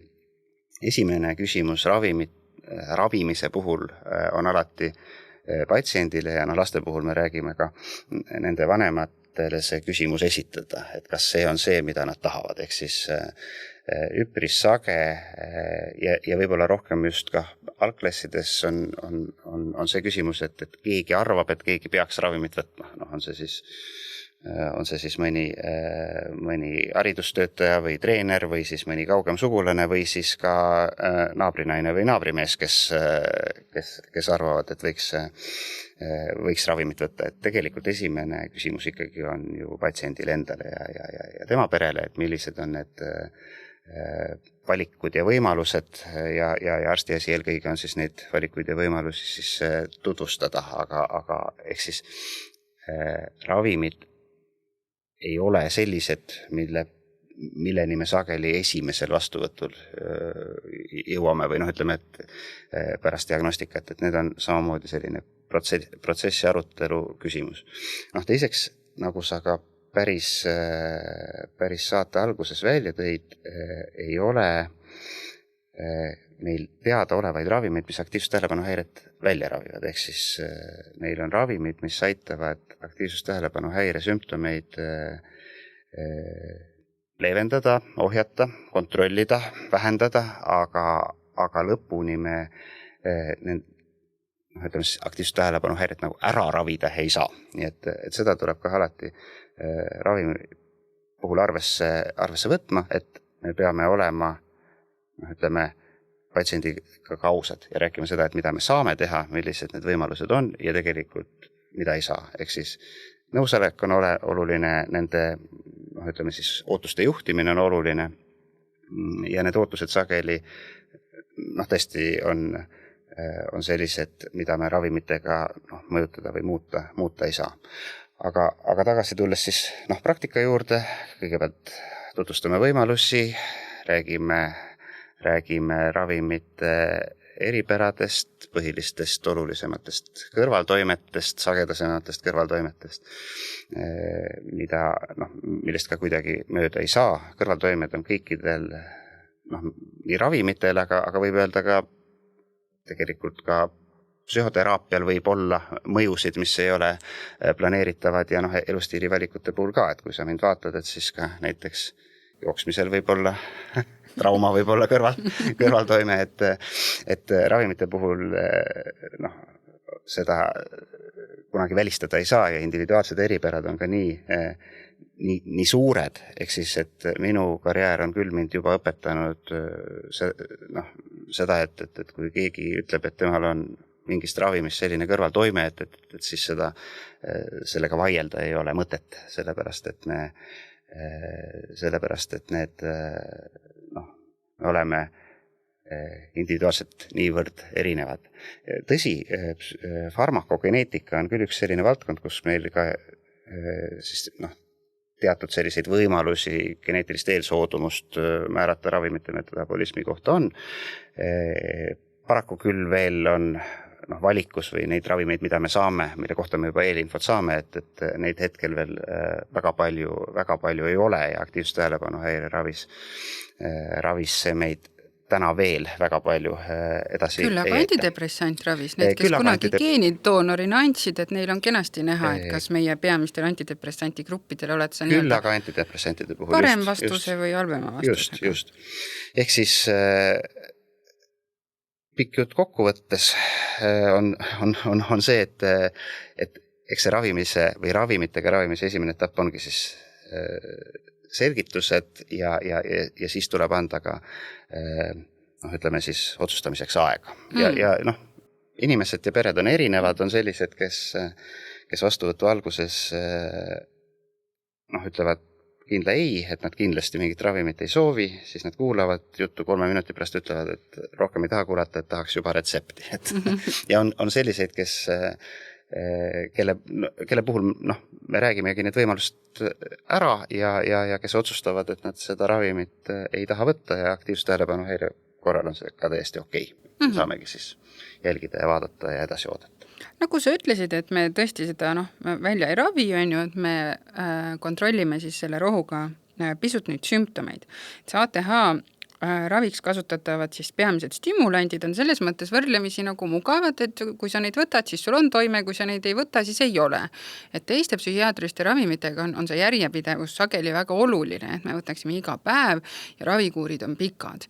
esimene küsimus ravimise puhul on alati patsiendile ja laste puhul me räägime ka nende vanematele see küsimus esitada, et kas see on see, mida nad tahavad, ehk siis üpris sage ja võib-olla rohkem just ka algklassides on see küsimus, et keegi arvab, et keegi peaks ravimit võtma. On see siis mõni haridustöötaja või treener või siis mõni kaugem sugulane või siis ka naabrinaine või naabrimees, kes arvavad, et võiks ravimit võtta. Et tegelikult esimene küsimus ikkagi on ju patsiendile endale ja tema perele, et millised on need valikud ja võimalused ja arsti asi eelkõige on siis neid valikuid ja võimalusi siis tutvustada, aga ehk siis ravimid ei ole sellised, milleni me sageli esimesel vastuvõtul jõuame või ütleme, et pärast diagnostikat, et need on samamoodi selline protsessi arutelu küsimus. Teiseks, nagu sa ka päris saate alguses välja tõid, ei ole meil teada olevaid ravimeid, mis aktiivsustähelepanuhäiret välja ravivad. Ehk siis meil on ravimid, mis aitavad aktiivsustähelepanuhäire sümptomeid leevendada, ohjata, kontrollida, vähendada, aga lõpuni me aktiivsustähelepanuhäiret nagu ära ravida ei saa. Nii et seda tuleb ka alati ravimi puhul arvesse võtma, et me peame olema, patsiendiga ausad ja rääkima seda, et mida me saame teha, millised need võimalused on ja tegelikult mida ei saa. Ehk siis nõusolek on oluline, nende ootuste juhtimine on oluline ja need ootused sageli tõesti on sellised, mida me ravimitega mõjutada või muuta ei saa. Aga tagasi tulles siis praktika juurde, kõigepealt tutvustame võimalusi, räägime ravimite eripäradest, põhilistest olulisematest kõrvaltoimetest, sagedasematest kõrvaltoimetest, millest ka kuidagi mööda ei saa. Kõrvaltoimed on kõikidel nii ravimitel, aga võib öelda ka tegelikult ka psühhoteraapial võib olla mõjusid, mis ei ole planeeritavad ja elustiili valikute puhul ka, et kui sa mind vaatad, et siis ka näiteks jooksmisel võib olla trauma võib olla kõrvaltoime, et ravimite puhul seda kunagi välistada ei saa ja individuaalsed eripärad on ka nii suured, ehk siis, et minu karjäär on küll mind juba õpetanud seda, et kui keegi ütleb, et temal on mingist ravimist selline kõrvaltoime, et siis sellega vaielda ei ole mõtet, sellepärast et need me oleme individuaalselt niivõrd erinevad. Tõsi, farmakogeneetika on küll üks selline valdkond, kus meil ka siis teatud selliseid võimalusi geneetilist eelsoodumust määrata ravimite metabolismi kohta on. Paraku küll veel on valikus või neid ravimeid, mida me saame, mille kohta me juba eelinfot saame, et neid hetkel veel väga palju ei ole ja aktiivsustähelepanuhäire ravis see meid täna veel väga palju edasi. Küll aga antidepressant ravis, need, kes kunagi geenidoonorina andsid, et neil on kenasti näha, et kas meie peamistel antidepressanti gruppidel oled sa küll aga antidepressantide puhul parem vastuse või halvema vastusega. Just. Ehk siis pikk jutt kokkuvõttes on see, et eks see ravimitega ravimise esimene etapp ongi siis selgitused ja siis tuleb anda ka ütleme siis otsustamiseks aega. Ja inimesed ja pered on erinevad, on sellised, kes vastuvõtu alguses ütlevad kindla ei, et nad kindlasti mingit ravimit ei soovi, siis nad kuulavad juttu 3 minuti pärast, ütlevad, et rohkem ei taha kuulata, et tahaks juba retsepti. Ja on selliseid, kes kelle puhul me räägimegi need võimalust ära ja kes otsustavad, et nad seda ravimit ei taha võtta ja aktiivsus tähelepanuhäire korral on see ka täiesti okei. Saamegi siis jälgida ja vaadata ja edasi oodata. Nagu sa ütlesid, et me tõesti seda välja ei ravi, on ju, et me kontrollime siis selle rohuga pisut neid sümptomeid. See ATH raviks kasutatavad siis peamised stimulandid on selles mõttes võrdlemisi nagu mugavad, et kui sa neid võtad, siis sul on toime, kui sa neid ei võta, siis ei ole. Et teiste psühhiaatriliste ravimitega on see järjepidevus sageli väga oluline, et me võtaksime iga päev ja ravikuurid on pikad.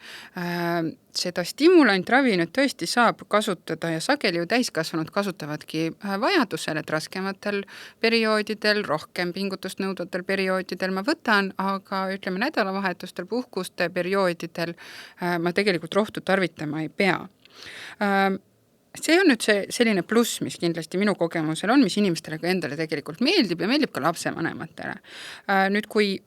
Seda stimulantravi nüüd tõesti saab kasutada ja sageli ju täiskasvanud kasutavadki vajadusel, et raskematel perioodidel, rohkem pingutust nõudvatel perioodidel ma võtan, aga ütleme nädalavahetustel, puhkuste perioodidel ma tegelikult rohtu tarvitama ei pea. See on nüüd see selline pluss, mis kindlasti minu kogemusel on, mis inimestele ka endale tegelikult meeldib ja meeldib ka lapsevanematele. Nüüd, kui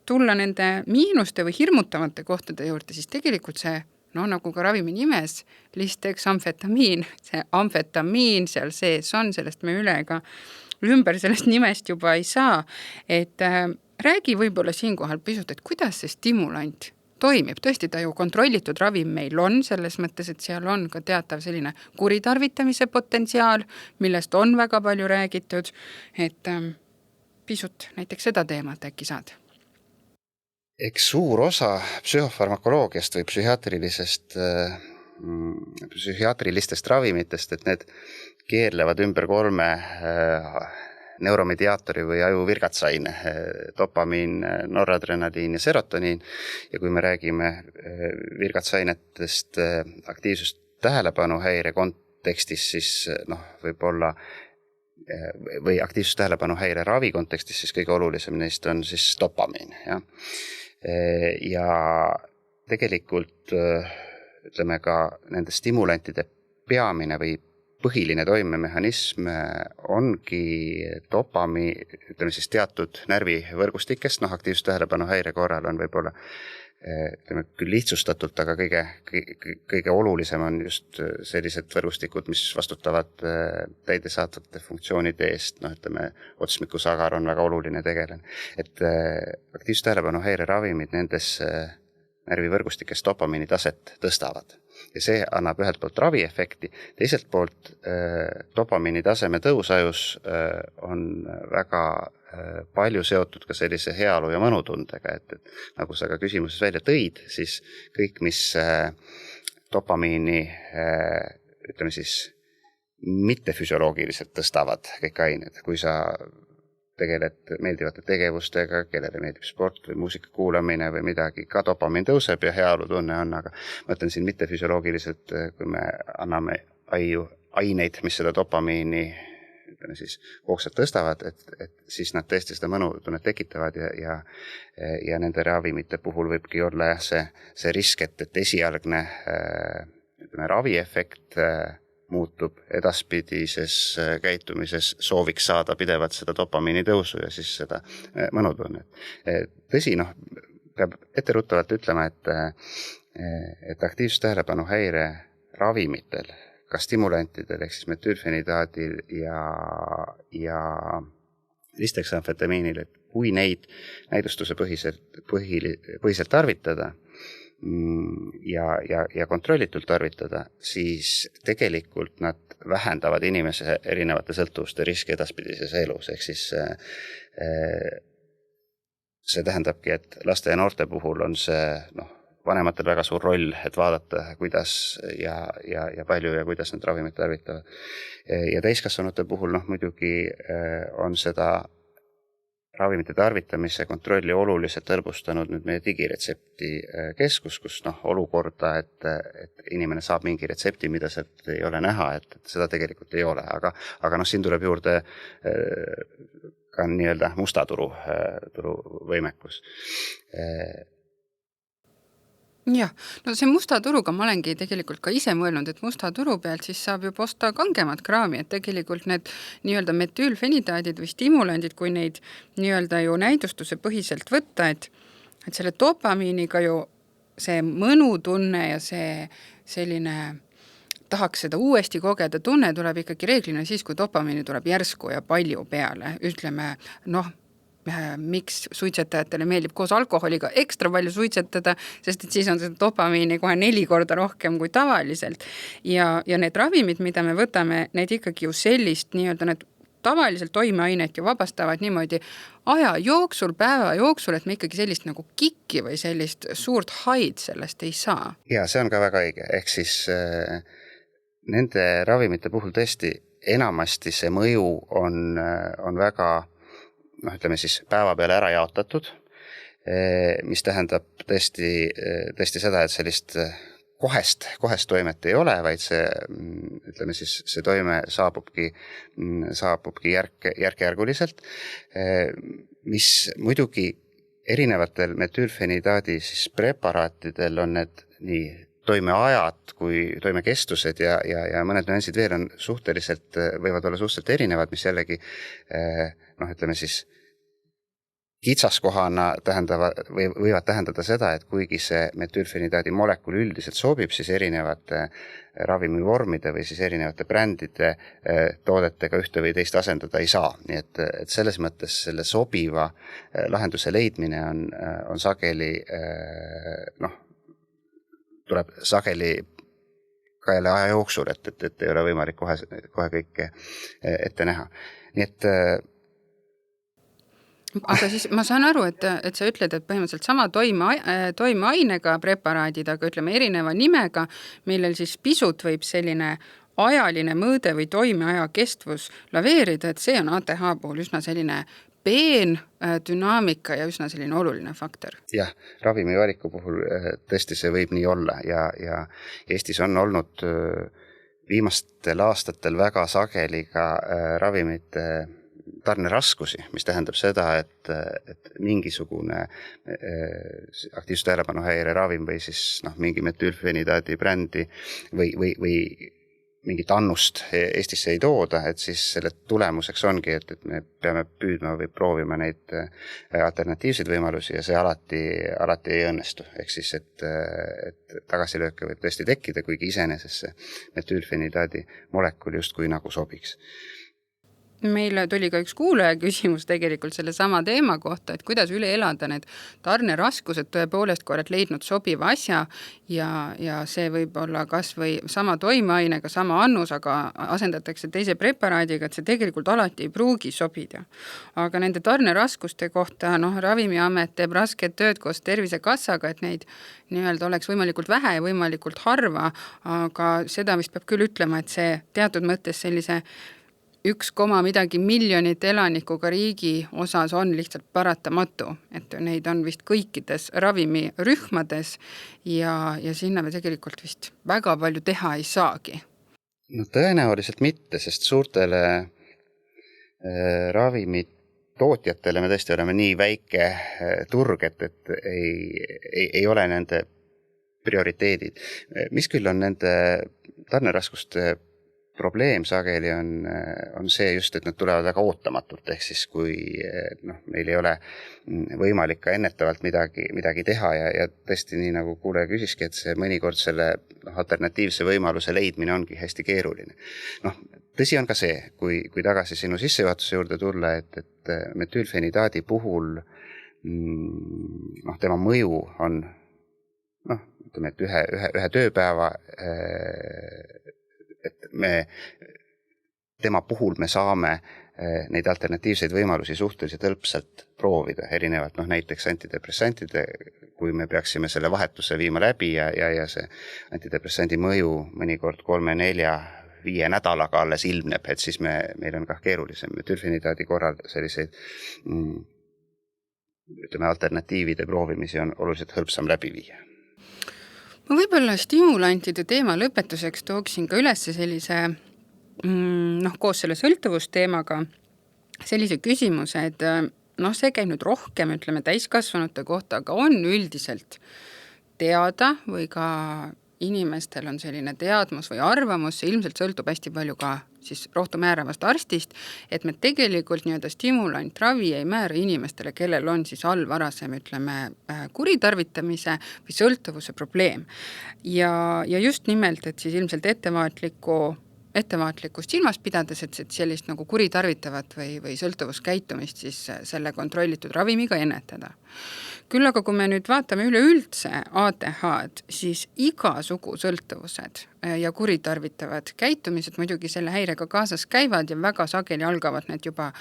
tulla nende miinuste või hirmutavate kohtade juurde, siis tegelikult see nagu ka ravimi nimes, lisdexamfetamiin, see amfetamiin seal sees on, sellest me ümber sellest nimest juba ei saa. Et räägi võib-olla siinkohal pisut, et kuidas see stimulant toimib. Tõesti, ta ju kontrollitud ravim meil on, selles mõttes, et seal on ka teatav selline kuritarvitamise potentsiaal, millest on väga palju räägitud, et pisut näiteks seda teemat äkki saad. Eks suur osa psühhofarmakoloogiast või psühhiaatrilistest ravimitest, et need keerlevad ümber 3 neuromediaatori või aju virgatsaine, dopamiin, noradrenaliin ja serotoniin. Ja kui me räägime virgatsainetest aktiivsust tähelepanuhäire kontekstis, siis võib-olla või aktiivsus tähelepanuhäire ravi kontekstis, siis kõige olulisem neist on siis dopamiin. Ja tegelikult ütleme ka nende stimulantide peamine või põhiline toimemehhanism ongi ütleme siis teatud närvivõrgustikest, aktiivsus tähelepanuhäire korral on võib-olla ütleme küll lihtsustatult, aga kõige olulisem on just sellised võrgustikud, mis vastutavad täidesaatvate funktsioonide eest, ütleme otsmikusagar on väga oluline tegelane. Et aktiivsus tähelepanuhäire ravimid nendes närvivõrgustikes dopamiini taset tõstavad. Ja see annab ühelt poolt raviefekti, teiselt poolt dopamiini taseme tõusajus on väga palju seotud ka sellise heaolu ja mõnutundega, et nagu sa ka küsimuses välja tõid, siis kõik, mis dopamiini, ütleme siis, mittefüsioloogiliselt tõstavad kõik ained, kui sa tegeled meeldivate tegevustega, kellele meeldib sport või muusika kuulamine või midagi, ka dopamiin tõuseb ja heaolu tunne on, aga ma ütlen siin mittefüsioloogiliselt, kui me anname aineid, mis seda dopamiini ütleme siis hoogsalt tõstavad, et siis nad tõesti seda mõnutunnet tekitavad ja nende ravimite puhul võibki olla see risk, et esialgne ütleme, raviefekt muutub edaspidises käitumises, sooviks saada pidevalt seda dopamiini tõusu ja siis seda mõnutunnet. Tõsi, peab etteruttavalt ütlema, et aktiivsus tähelepanuhäire ravimitel, ka stimulantidel ehk siis metüülfenidaadil ja lisdexamfetamiinil, et kui neid näidustuse põhiselt tarvitada ja kontrollitult tarvitada, siis tegelikult nad vähendavad inimese erinevate sõltuvuste riski edaspidises elus. Ehk siis see tähendabki, et laste ja noorte puhul on see vanematel väga suur roll, et vaadata, kuidas ja palju ja kuidas need ravimid tarvitavad. Ja täiskasvanute puhul muidugi on seda ravimite tarvitamise kontrolli oluliselt hõlbustanud nüüd meie digiretsepti keskus, kus olukorda, et inimene saab mingi retsepti, mida sealt ei ole näha, et seda tegelikult ei ole, aga siin tuleb juurde ka nii-öelda musta turu võimekus. Jah, see musta turuga ma olengi tegelikult ka ise mõelnud, et musta turu pealt siis saab juba osta kangemat kraami, et tegelikult need nii-öelda metüülfenidaadid või stimulandid, kui neid nii-öelda ju näidustuse põhiselt võtta, et selle dopamiiniga ju see mõnutunne ja see selline tahaks seda uuesti kogeda, tunne tuleb ikkagi reeglina siis, kui dopamiini tuleb järsku ja palju peale, ütleme, miks suitsetajatele meeldib koos alkoholiga ekstra palju suitsetada, sest et siis on seda dopamiini kohe 4 korda rohkem kui tavaliselt. Ja need ravimid, mida me võtame, need ikkagi ju sellist nii-öelda need tavaliselt toimeainet ju vabastavad niimoodi aja jooksul, päeva jooksul, et me ikkagi sellist nagu kikki või sellist suurt haid sellest ei saa. Ja see on ka väga õige, ehk siis nende ravimite puhul tõesti enamasti see mõju on väga, ütleme siis päeva peale ära jaotatud, mis tähendab tõesti seda, et sellist kohest toimet ei ole, vaid see, ütleme siis, see toime saabubki järk-järguliselt, mis muidugi erinevatel metüülfenidaadi siis preparaatidel on need nii toimeajad kui toimekestused ja mõned nüansid veel on võivad olla suhteliselt erinevad, mis jällegi, ütleme siis, kitsaskohana võivad tähendada seda, et kuigi see metüülfenidaadi molekul üldiselt sobib, siis erinevate ravimivormide või siis erinevate brändide toodetega ühte või teist asendada ei saa. Nii et selles mõttes selle sobiva lahenduse leidmine on sageli, tuleb sageli ka jälle aja jooksul, et ei ole võimalik kohe kõike ette näha. Nii et aga siis ma saan aru, et sa ütled, et põhimõtteliselt sama toimeainega preparaadid, aga ütleme erineva nimega, millel siis pisut võib selline ajaline mõõde või toimeaja kestvus laveerida, et see on ATH puhul üsna selline peen dünaamika ja üsna selline oluline faktor. Jah, ravimivaliku puhul tõesti see võib nii olla ja Eestis on olnud viimastel aastatel väga sageli ka ravimite tarneraskusi, mis tähendab seda, et mingisugune aktiivsus tähelepanuhäire ravim või siis mingi metüülfenidaadi brändi või mingit annust Eestisse ei tooda, et siis selle tulemuseks ongi, et me peame püüdma või proovima neid alternatiivseid võimalusi ja see alati ei õnnestu. Ehk siis, et tagasilööke võib tõesti tekkida, kuigi iseenesest see metüülfenidaadi molekul justkui nagu sobiks. Meile tuli ka üks kuulaja küsimus tegelikult selle sama teema kohta, et kuidas üle elada need tarneraskused tõepoolest, kui oled leidnud sobiva asja ja see võib olla kas või sama toimeainega, sama annus, aga asendatakse teise preparaadiga, et see tegelikult alati ei pruugi sobida. Aga nende tarneraskuste kohta, Ravimiamet teeb rasket tööd koos Tervisekassaga, et neid nii-öelda oleks võimalikult vähe ja võimalikult harva, aga seda vist peab küll ütlema, et see teatud mõttes sellise 1, midagi miljonit elanikuga riigi osas on lihtsalt paratamatu, et neid on vist kõikides ravimirühmades ja sinna me tegelikult vist väga palju teha ei saagi. No tõenäoliselt mitte, sest suurtele ravimitootjatele me tõesti oleme nii väike turg, et ei ole nende prioriteedid. Mis küll on nende tarneraskuste probleem sageli on see just, et nad tulevad väga ootamatult, ehk siis kui meil ei ole võimalik ka ennetavalt midagi teha ja tõesti nii nagu kuulaja küsiski, et see mõnikord selle alternatiivse võimaluse leidmine ongi hästi keeruline. Tõsi on ka see, kui tagasi sinu sissejuhatuse juurde tulla, et metüülfenidaadi puhul tema mõju on ütleme, et ühe tööpäeva et tema puhul me saame neid alternatiivseid võimalusi suhteliselt hõlpsalt proovida, erinevalt näiteks antidepressantide, kui me peaksime selle vahetuse viima läbi ja see antidepressandi mõju mõnikord 3, 4, 5 nädalaga alles ilmneb, et siis meil on ka keerulisem. Metüülfenidaadi korral selliseid alternatiivide proovimisi on oluliselt hõlpsam läbi viia. Ma võib-olla stimulantide teema lõpetuseks tooksin ka üles sellise, koos selle sõltuvusteemaga, sellise küsimuse, et see käib nüüd rohkem, ütleme, täiskasvanute kohta, aga on üldiselt teada või ka inimestel on selline teadmus või arvamus, see ilmselt sõltub hästi palju ka siis rohtu määravast arstist, et me tegelikult nii-öelda stimulantravi ei määra inimestele, kellel on siis all varasem, ütleme, kuritarvitamise või sõltuvuse probleem. Ja just nimelt, et siis ilmselt ettevaatlikkust silmas pidades, et sellist nagu kuritarvitavat või sõltuvuskäitumist siis selle kontrollitud ravimiga ennetada. Küll aga kui me nüüd vaatame üleüldse ATH-d, siis igasugu sõltuvused ja kuritarvitavad käitumised muidugi selle häirega kaasas käivad ja väga sageli algavad need juba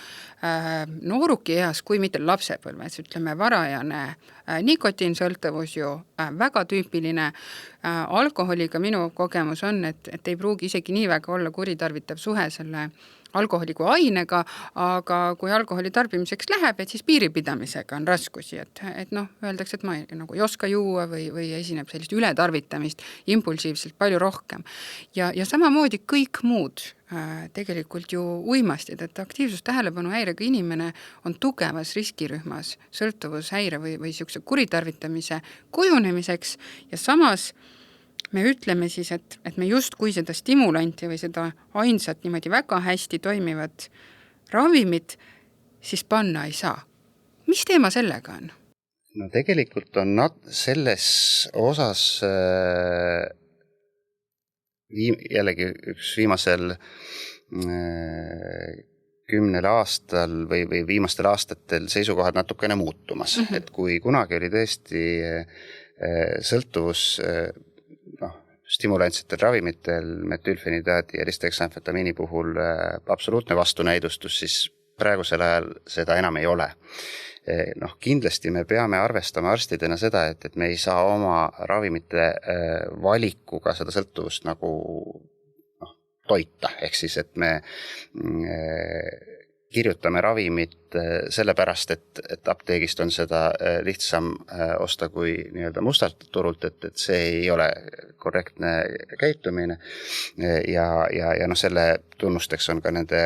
nooruki eas, kui mitte lapsepõlves, ütleme varajane nikotiinsõltuvus ju väga tüüpiline. Alkoholiga minu kogemus on, et ei pruugi isegi nii väga olla kuritarvitav suhe selle alkoholi kui ainega, aga kui alkoholi tarbimiseks läheb, et siis piiripidamisega on raskusi, et noh, öeldakse, et ma nagu ei oska juua või esineb sellist ületarvitamist impulsiivselt palju rohkem. Ja samamoodi kõik muud tegelikult ju uimastid, et aktiivsustähelepanu häirega inimene on tugevas riskirühmas sõltuvushäire või siukse kuritarvitamise kujunemiseks ja samas me ütleme siis, et me justkui seda stimulanti või seda ainsat niimoodi väga hästi toimivat ravimit siis panna ei saa. Mis teema sellega on? No tegelikult on selles osas jällegi üks viimasel 10 aastal või viimastel aastatel seisukohad natukene muutumas. Et kui kunagi oli tõesti sõltuvus stimulantsetel ravimitel, metülfenidaadi ja lisdexamfetamiini puhul absoluutne vastunäidustus, siis praegusel ajal seda enam ei ole. Kindlasti me peame arvestama arstidena seda, et me ei saa oma ravimite valikuga seda sõltuvust nagu toita. Ehk siis, et me kirjutame ravimit sellepärast, et apteegist on seda lihtsam osta kui nii-öelda mustalt turult, et see ei ole korrektne käitumine ja selle tunnusteks on ka nende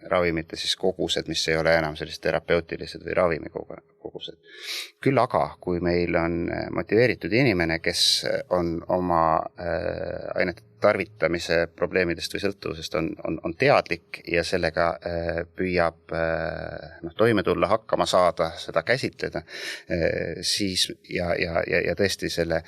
ravimite siis kogused, mis ei ole enam sellised terapeutilised või ravimikogused. Küll aga, kui meil on motiveeritud inimene, kes on oma ainete tarvitamise probleemidest või sõltuvusest on teadlik ja sellega püüab toime tulla, hakkama saada, seda käsitleda, siis ja tõesti selle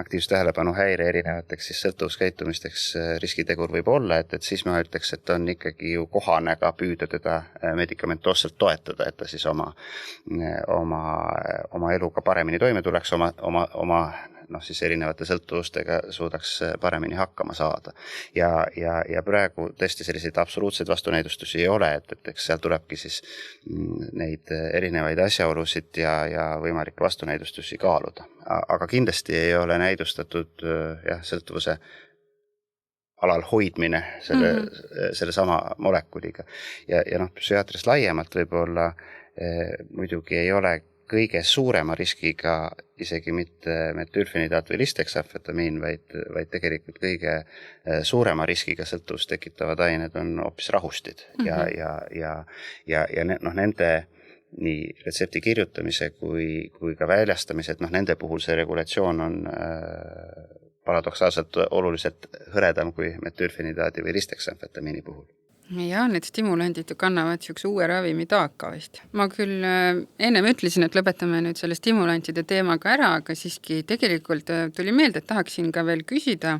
aktiivsustähelepanu häire erinevateks siis sõltuvuskäitumisteks riskitegur võib olla, et siis ma ütleks, et on ikkagi ju kohane ka püüda teda medikamentoosselt toetada, et ta siis oma eluga paremini toime tuleks, oma siis erinevate sõltuvustega suudaks paremini hakkama saada. Ja praegu tõesti selliseid absoluutseid vastunäidustusi ei ole, et eks seal tulebki siis neid erinevaid asjaolusid ja võimalikke vastunäidustusi kaaluda. Aga kindlasti ei ole näidustatud sõltuvuse alal hoidmine selle sama molekuliga. Ja psühhiaatrias laiemalt võib-olla muidugi ei ole kõige suurema riskiga isegi mitte metülfenidaat või lisdexamfetamiin, vaid tegelikult kõige suurema riskiga sõltuvust tekitavad ained on hoopis rahustid ja nende nii retsepti kirjutamise kui ka väljastamise, et nende puhul see regulatsioon on paradoksaalselt oluliselt hõredam kui metülfenidaadi või lisdexamfetamiini puhul. Ja need stimulandid ju kannavad siukse uue ravimi taaka vist. Ma küll ennem ütlesin, et lõpetame nüüd selle stimulantide teemaga ära, aga siiski tegelikult tuli meelde, et tahaksin ka veel küsida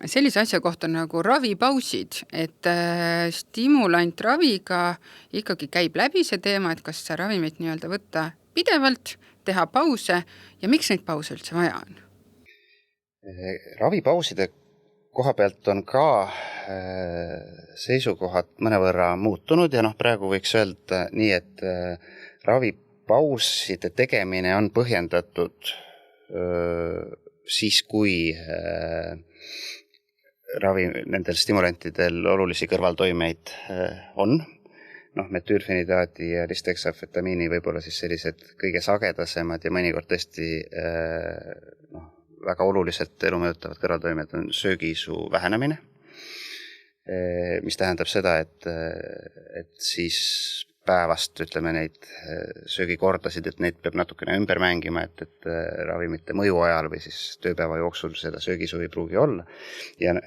sellise asja kohta nagu ravipausid, et stimulantraviga ikkagi käib läbi see teema, et kas see ravimit nii-öelda võtta pidevalt, teha pause ja miks neid pause üldse vaja on? Ravipauside koha pealt on ka seisukohad mõnevõrra muutunud ja praegu võiks öelda nii, et ravipauside tegemine on põhjendatud siis, kui nendel stimulantidel olulisi kõrvaltoimeid on. Metülfenidaadi ja lisdexamfetamiini võib-olla siis sellised kõige sagedasemad ja mõnikord tõesti väga oluliselt elu mõjutavad kõrvaltoimed on söögisuu vähenemine, mis tähendab seda, et siis päevast, ütleme neid söögikordasid, et neid peab natukene ümber mängima, et ravimite mõju ajal või siis tööpäeva jooksul seda söögisuu ei pruugi olla. Ja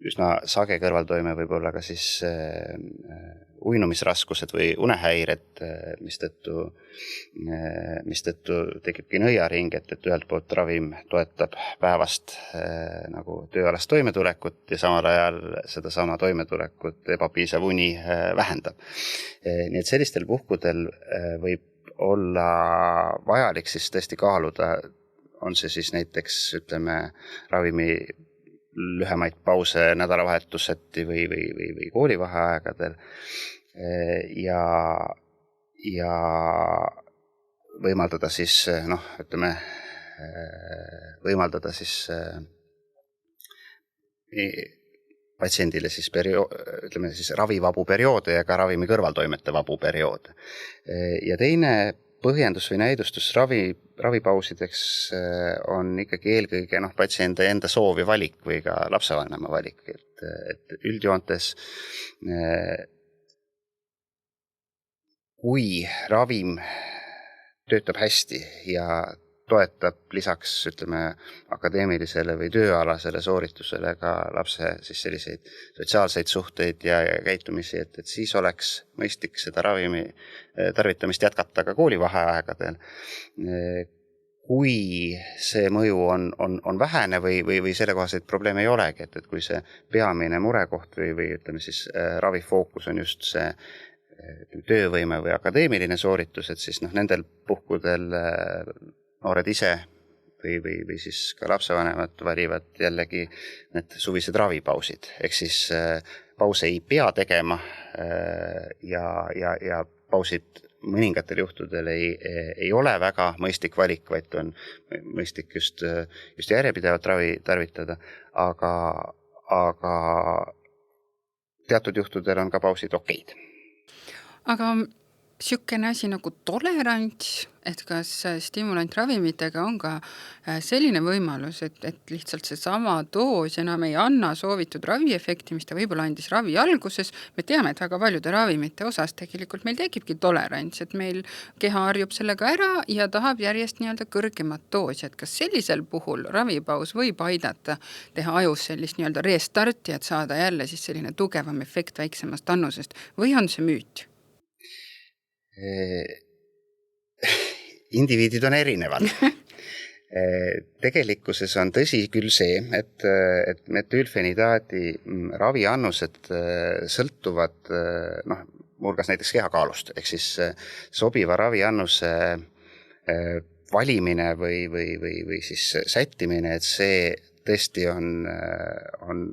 üsna sage kõrvaltoime võib olla ka siis uinumisraskused või unehäired, mistõttu tekibki nõiaring, et ühelt poolt ravim toetab päevast nagu tööalast toimetulekut ja samal ajal sedasama toimetulekut ebapiisav uni vähendab. Nii et sellistel puhkudel võib olla vajalik siis tõesti kaaluda, on see siis näiteks, ütleme, ravimi lühemaid pause nädalavahetuseti või koolivaheaegadel ja võimaldada siis, võimaldada siis patsiendile siis ravivabu perioode ja ka ravimi kõrvaltoimete vabu perioode. Ja teine põhjendus või näidustus ravipausideks on ikkagi eelkõige patsiendi enda soov ja valik või ka lapsevanema valik, et üldjoontes kui ravim töötab hästi ja toetab lisaks, ütleme, akadeemilisele või tööalasele sooritusele ka lapse siis selliseid sotsiaalseid suhteid ja käitumisi, et siis oleks mõistlik seda ravimi tarvitamist jätkata ka koolivaheaegadel. Kui see mõju on vähene või sellekohaseid probleeme ei olegi, et kui see peamine murekoht või ütleme siis ravifookus on just see töövõime või akadeemiline sooritus, et siis nendel puhkudel noored ise või siis ka lapsevanemad valivad jällegi need suvised ravipausid. Ehk siis pause ei pea tegema ja pausid mõningatel juhtudel ei ole väga mõistlik valik, vaid on mõistlik just järjepidevat ravi tarvitada, aga teatud juhtudel on ka pausid okeid. Aga sükene asi nagu tolerants, et kas stimulantravimitega on ka selline võimalus, et lihtsalt see sama doos enam ei anna soovitud raviefekti, mis ta võib-olla andis ravi alguses. Me teame, et väga paljude ravimite osas tegelikult meil tekibki tolerants, et meil keha harjub sellega ära ja tahab järjest nii-öelda kõrgemat doosi, et kas sellisel puhul ravipaus võib aidata teha ajus sellist nii-öelda restarti, et saada jälle siis selline tugevam efekt väiksemast annusest või on see müüt? Indiviidid on erinevad. Tegelikkuses on tõsi küll see, et metüülfenidaadi raviannused sõltuvad muuhulgas näiteks kehakaalust, ehk siis sobiva raviannuse valimine või siis sättimine, et see tõesti on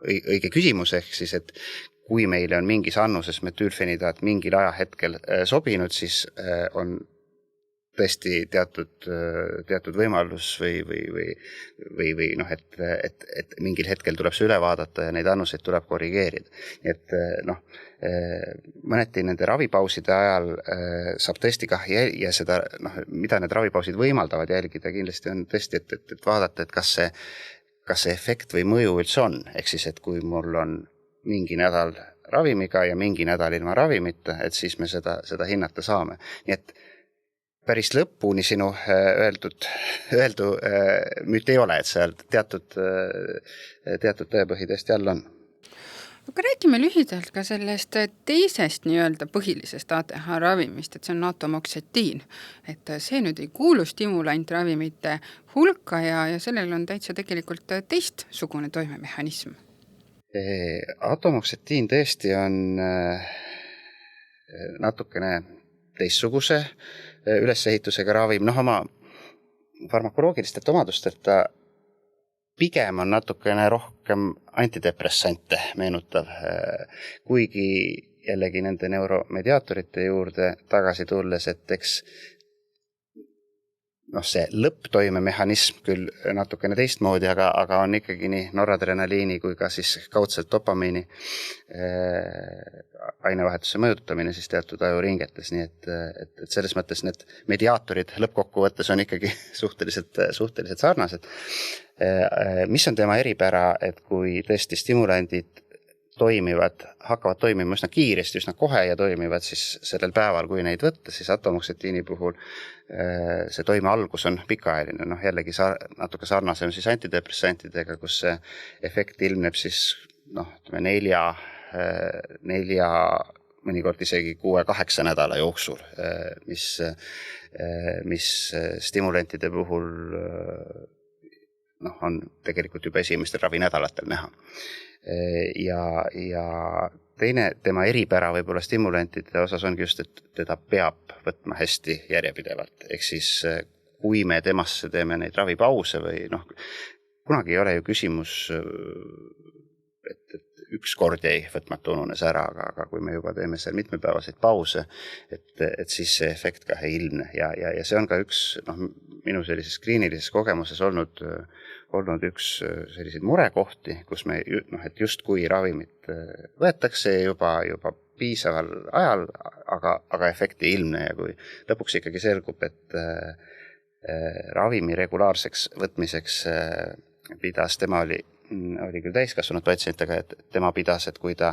õige küsimus, ehk siis, et kui meile on mingis annuses metüülfenidaat mingil ajahetkel sobinud, siis on tõesti teatud võimalus või et mingil hetkel tuleb see üle vaadata ja neid annuseid tuleb korrigeerida. Nii et mõneti nende ravipauside ajal saab tõesti kah ja seda, mida need ravipausid võimaldavad jälgida kindlasti on tõesti, et vaadata, et kas see efekt või mõju üldse on. Ehk siis, et kui mul on mingi nädal ravimiga ja mingi nädal ilma ravimita, et siis me seda hinnata saame. Nii et päris lõpuni sinu öeldu müüt ei ole, et seal teatud tõepõhi tõesti all on. Aga räägime lühidalt ka sellest teisest nii-öelda põhilisest ATH ravimist, et see on atomoxetiin. Et see nüüd ei kuulu stimulantravimite hulka ja sellel on täitsa tegelikult teistsugune toimemehhanism. Atomoxetiin tõesti on natukene teistsuguse ülesehitusega ravim, oma farmakoloogilistelt omadustelt ta pigem on natukene rohkem antidepressante meenutav, kuigi jällegi nende neuromediaatorite juurde tagasi tulles, et eks see lõpptoimemehhanism küll natukene teistmoodi, aga on ikkagi nii noradrenaliini kui ka siis kaudselt dopamiini ainevahetuse mõjutamine siis teatud ajuringetes, nii et selles mõttes need mediaatorid lõppkokkuvõttes on ikkagi suhteliselt sarnased. Mis on tema eripära, et kui tõesti stimulandid hakkavad toimima üsna kiiresti, üsna kohe ja toimivad siis sellel päeval, kui neid võtta, siis atomoksetiini puhul see toime algus on pikaajaline. Jällegi natuke sarnasem siis antidepressantidega, kus see efekt ilmneb siis 4 mõnikord isegi 6-8 nädala jooksul, mis stimulantide puhul on tegelikult juba esimestel ravinädalatel näha. Ja teine tema eripära võib-olla stimulantide osas ongi just, et teda peab võtma hästi järjepidevalt. Ehk siis, kui me temasse teeme neid ravipause või kunagi ei ole ju küsimus, et üks kord jäi võtmata ununes ära, aga kui me juba teeme seal mitmepäevaseid pause, et siis see efekt ka ei ilmne. Ja see on ka üks minu sellises kliinilises kogemuses olnud üks selliseid murekohti, kus me, et just kui ravimit võetakse juba piisaval ajal, aga efekti ei ilmne ja kui lõpuks ikkagi selgub, et ravimi regulaarseks võtmiseks pidas, tema oli küll täiskasvanud patsientega, et tema pidas, et kui ta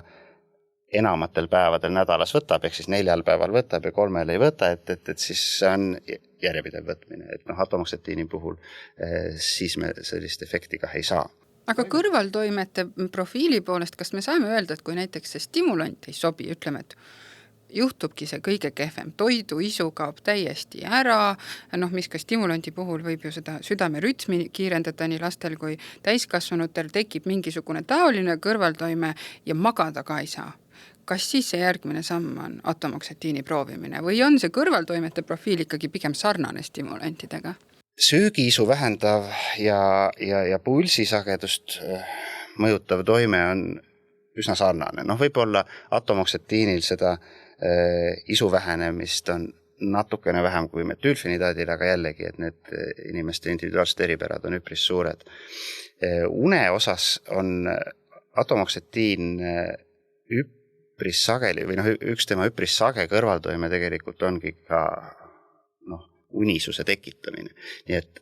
enamatel päevadel nädalas võtab, ehk siis 4 päeval võtab ja 3 ei võta, et siis see on järjepidev võtmine. Et atomoksetiini puhul siis me sellist efekti ka ei saa. Aga kõrvaltoimete profiili poolest, kas me saame öelda, et kui näiteks see stimulant ei sobi, ütleme, et juhtubki see kõige kehvem, toidu isu kaob täiesti ära, mis ka stimulanti puhul võib ju seda südamerütmi kiirendada nii lastel kui täiskasvanutel, tekib mingisugune taoline kõrvaltoime ja magada ka ei saa. Kas siis see järgmine samm on atomoksetiini proovimine või on see kõrvaltoimete profiil ikkagi pigem sarnane stimulantidega? Söögiisu vähendav ja pulsisagedust mõjutav toime on üsna sarnane. Võib-olla atomoksetiinil seda isu vähenemist on natukene vähem kui metülfenidaadil, aga jällegi, et need inimeste individuaalsed eripärad on üpris suured. Une osas on atomoksetiin üpris sageli või üks tema üpris sage kõrvaltoime tegelikult ongi ka unisuse tekitamine. Nii et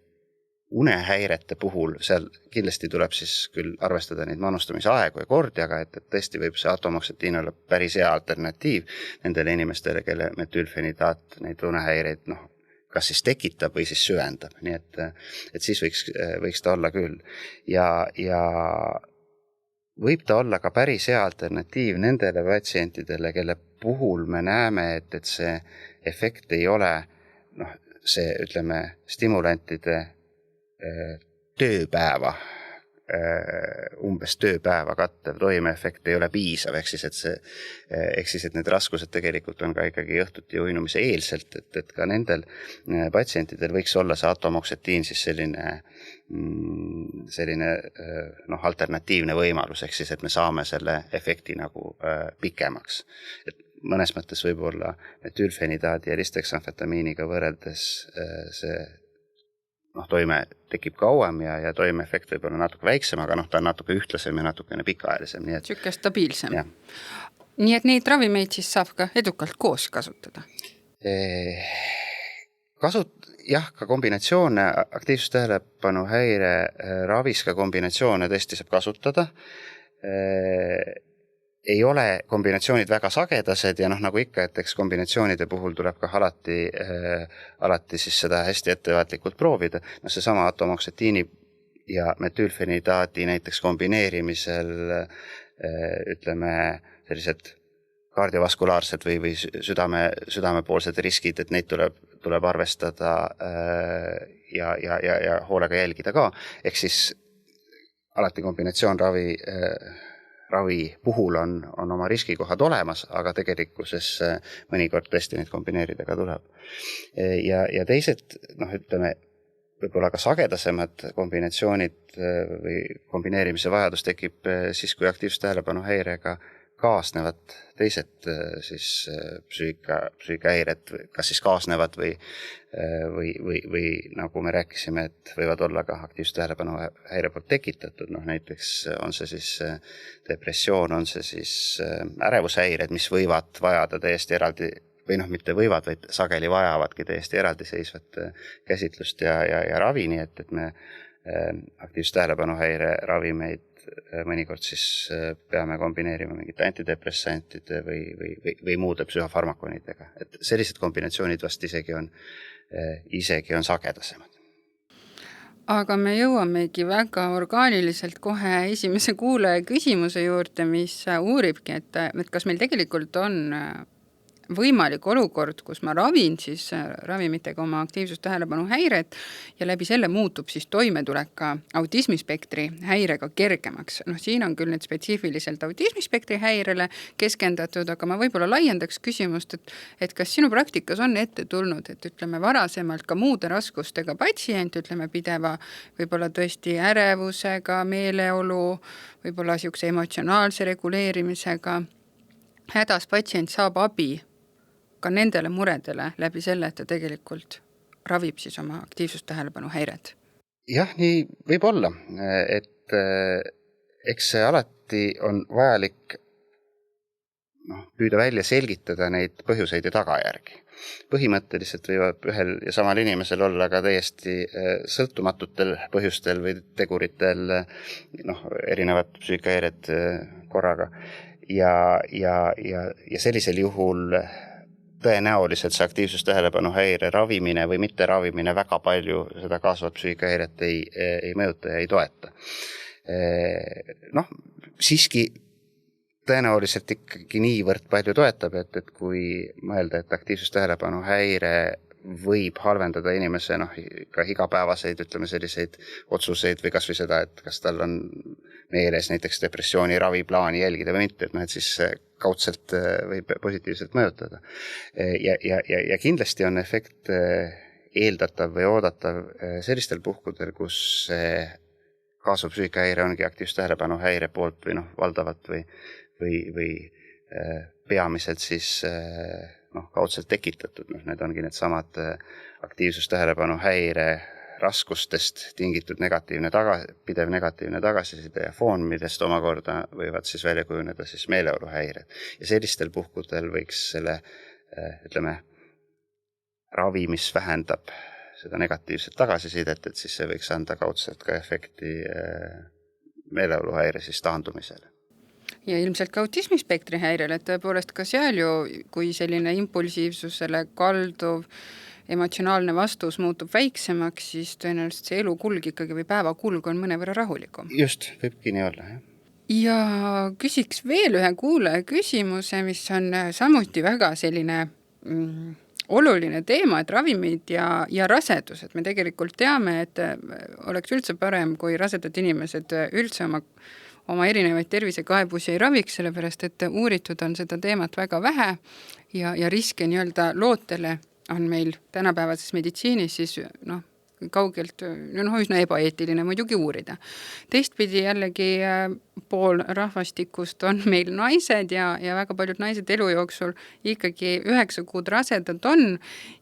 unehäirete puhul seal kindlasti tuleb siis küll arvestada neid manustamise aegu ja kordi, aga et tõesti võib see atomoksetiin olla päris hea alternatiiv nendele inimestele, kelle metülfenidaat neid unehäireid kas siis tekitab või siis süvendab. Nii et siis võiks ta olla küll. Ja võib ta olla ka päris hea alternatiiv nendele patsientidele, kelle puhul me näeme, et see efekt ei ole see, ütleme, stimulantide umbes tööpäeva kattev toimeefekt ei ole piisav, ehk siis, et need raskused tegelikult on ka ikkagi õhtuti uinumise eelselt, et ka nendel patsientidel võiks olla see atomoksetiin siis selline alternatiivne võimalus, ehk siis, et me saame selle efekti pikemaks. Et mõnes mõttes võib-olla metülfenidaadi ja listeksamfetamiiniga võrreldes see toime tekib kauem ja toimeefekt võib olla natuke väiksem, aga ta on natuke ühtlasem ja natukene pikaajalisem. Süke stabiilsem. Ja. Nii et neid ravimeid siis saab ka edukalt koos kasutada? Jah, ka kombinatsioone, aktiivsustähelepanu häire ravis ka kombinatsioone tõesti saab kasutada. Ei ole kombinatsioonid väga sagedased ja nagu ikka, et eks kombinatsioonide puhul tuleb ka alati siis seda hästi ettevaatlikult proovida. See sama atomoksetiini ja metülfenidaadi näiteks kombineerimisel, ütleme, sellised kardiovaskulaarsed või südamepoolsed riskid, et neid tuleb arvestada ja hoolega jälgida ka. Ehk siis alati kombinatsioon ravi puhul on oma riskikohad olemas, aga tegelikkuses mõnikord tõesti neid kombineerida ka tuleb. Ja teised, ütleme, võib-olla ka sagedasemad kombinatsioonid või kombineerimise vajadus tekib siis, kui aktiivsustähelepanu häirega kaasnevad teised siis psüühikahäired, kas siis kaasnevad või nagu me rääkisime, et võivad olla ka aktiivsustähelepanu häire poolt tekitatud, näiteks on see siis depressioon, on see siis ärevushäired, mis võivad vajada täiesti eraldi või mitte võivad, vaid sageli vajavadki täiesti eraldiseisvat käsitlust ja ravi, nii et me aktiivse tähelepanuhäire ravimeid, mõnikord siis peame kombineerima mingite antidepressantide või muude psühhofarmakonidega. Et sellised kombinatsioonid vast isegi on sagedasemad. Aga me jõuamegi väga orgaaniliselt kohe esimese kuulaja küsimuse juurde, mis uuribki, et kas meil tegelikult on võimalik olukord, kus ma ravin siis ravimitega oma aktiivsustähelepanu häiret ja läbi selle muutub siis toimetulek ka autismispektri häirega kergemaks. Siin on küll nüüd spetsiifiliselt autismispektri häirele keskendatud, aga ma võib-olla laiendaks küsimust, et kas sinu praktikas on ette tulnud, et ütleme varasemalt ka muude raskustega patsient, ütleme pideva võib-olla tõesti ärevusega, meeleolu, võib-olla siukse emotsionaalse reguleerimisega, hädas patsient saab abi ka nendele muredele läbi selle, et ta tegelikult ravib siis oma aktiivsustähelepanu häired. Jah, nii võib olla, et eks see alati on vajalik püüda välja selgitada neid põhjuseid ja tagajärgi. Põhimõtteliselt võivad ühel ja samal inimesel olla ka täiesti sõltumatutel põhjustel või teguritel erinevad psüühikahäired korraga. Ja sellisel juhul tõenäoliselt see aktiivsustähelepanu häire ravimine või mitte ravimine väga palju seda kaasvat psüühikahäiret ei mõjuta ja ei toeta. Siiski tõenäoliselt ikkagi niivõrd palju toetab, et kui mõelda, et aktiivsustähelepanu häire võib halvendada inimese ka igapäevaseid, ütleme selliseid otsuseid või kas või seda, et kas tal on meeles näiteks depressiooni raviplaani jälgida või mitte, et siis kaudselt võib positiivselt mõjutada. Ja kindlasti on efekt eeldatav või oodatav sellistel puhkudel, kus kaasuv psüühikahäire ongi aktiivsustähelepanu häire poolt või valdavalt või peamiselt siis kaudselt tekitatud. Need ongi need samad aktiivsustähelepanu häire raskustest tingitud pidev negatiivne tagasiside ja foon, millest omakorda võivad siis välja kujuneda siis meeleoluhäired. Ja sellistel puhkudel võiks selle, ravi, mis vähendab seda negatiivset tagasisidet, et siis see võiks anda kaudselt ka efekti meeleoluhäire siis taandumisele. Ja ilmselt ka autismispektri häirel, et tõepoolest ka seal ju, kui selline impulsiivsusele kalduv emotsionaalne vastus muutub väiksemaks, siis tõenäoliselt see elukulg ikkagi või päevakulg on mõnevõrra rahulikum. Just, võibki nii olla, jah. Ja küsiks veel ühe kuulaja küsimuse, mis on samuti väga selline oluline teema, et ravimid ja rasedus, et me tegelikult teame, et oleks üldse parem, kui rasedad inimesed üldse oma erinevaid tervisekaebusi ei raviks, sellepärast et uuritud on seda teemat väga vähe ja riske nii-öelda lootele on meil tänapäevases meditsiinis siis kaugelt üsna ebaeetiline muidugi uurida. Teistpidi jällegi pool rahvastikust on meil naised ja väga paljud naised elu jooksul ikkagi 9 kuud rasedad on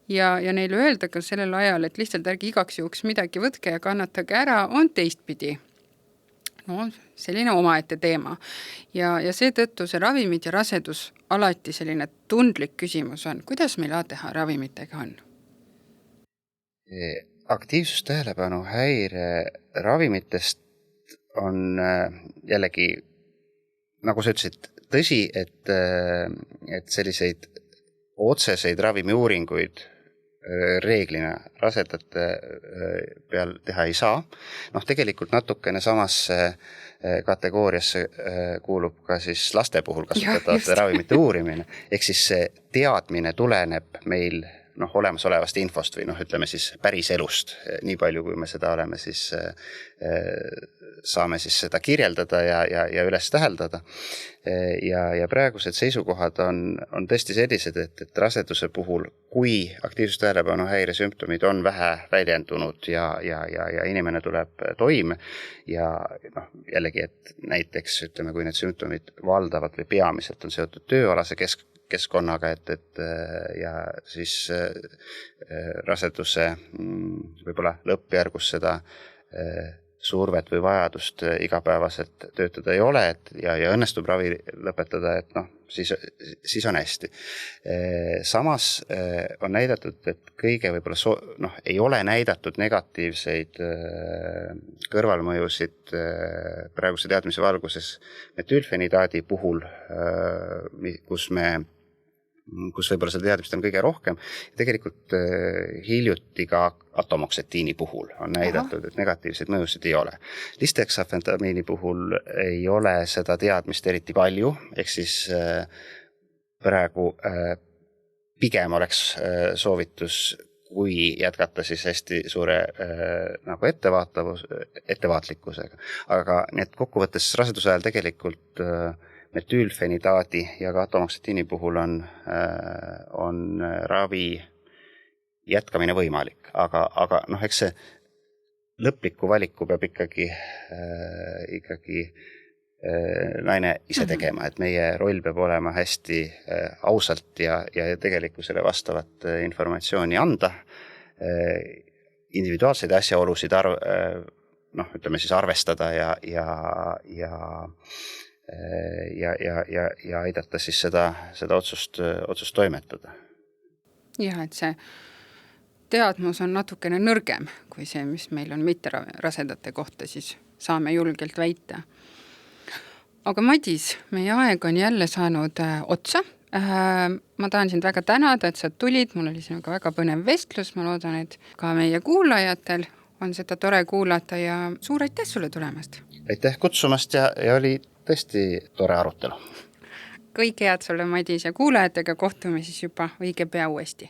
ja neile öelda ka sellel ajal, et lihtsalt ärge igaks juhuks midagi võtke ja kannatage ära, on teistpidi. Selline omaette teema. Ja seetõttu see ravimid ja rasedus alati selline tundlik küsimus on. Kuidas meil ATH ravimitega on? Aktiivsustähelepanu häire ravimitest on jällegi, nagu sa ütlesid, tõsi, et selliseid otseseid ravimiuuringuid reeglina rasedate peal teha ei saa. Tegelikult natukene samasse kategooriasse kuulub ka siis laste puhul kasutatavate ravimite uurimine. Ehk siis see teadmine tuleneb meil olemasolevast infost või ütleme siis päris elust. Nii palju, kui me seda oleme, siis saame siis seda kirjeldada ja üles täheldada. Ja praegused seisukohad on tõesti sellised, et raseduse puhul, kui aktiivsustähelepanu häire sümptomid on vähe väljendunud ja inimene tuleb toime ja jällegi, et näiteks ütleme, kui need sümptomid valdavad või peamiselt on seotud tööalase keskkonnaga, ja siis raseduse võib-olla lõppjärgus seda survet või vajadust igapäevaselt töötada ei ole, ja õnnestub ravi lõpetada, et siis on hästi. Samas on näidatud, et kõige võib-olla ei ole näidatud negatiivseid kõrvalmõjusid praeguse teadmise valguses metüülfenidaadi puhul, kus võib-olla seda teadmist on kõige rohkem. Tegelikult hiljuti ka atomoksetiini puhul on näidatud, et negatiivseid mõjusid ei ole. Lisdexamfetamiini puhul ei ole seda teadmist eriti palju, ehk siis praegu pigem oleks soovitus, kui jätkata siis hästi suure nagu ettevaatlikkusega. Aga need kokkuvõttes raseduse ajal tegelikult metüülfenidaadi ja ka atomoksetiini puhul on ravi jätkamine võimalik, aga eks see lõpliku valiku peab ikkagi naine ise tegema, et meie roll peab olema hästi ausalt ja tegelikkusele vastavat informatsiooni anda, individuaalseid asjaolusid ütleme siis arvestada ja aidata siis seda otsust toimetada. Jah, et see teadmus on natukene nõrgem kui see, mis meil on mitterasedate kohta, siis saame julgelt väita. Aga Madis, meie aeg on jälle saanud otsa. Ma tahan sind väga tänada, et sa tulid, mul oli sinuga väga põnev vestlus, ma loodan, et ka meie kuulajatel on seda tore kuulata ja suur aitäh sulle tulemast! Aitäh kutsumast ja oli tõesti tore arutelu. Kõike head sulle, Madis, ja kuulajatega kohtume siis juba õige pea uuesti.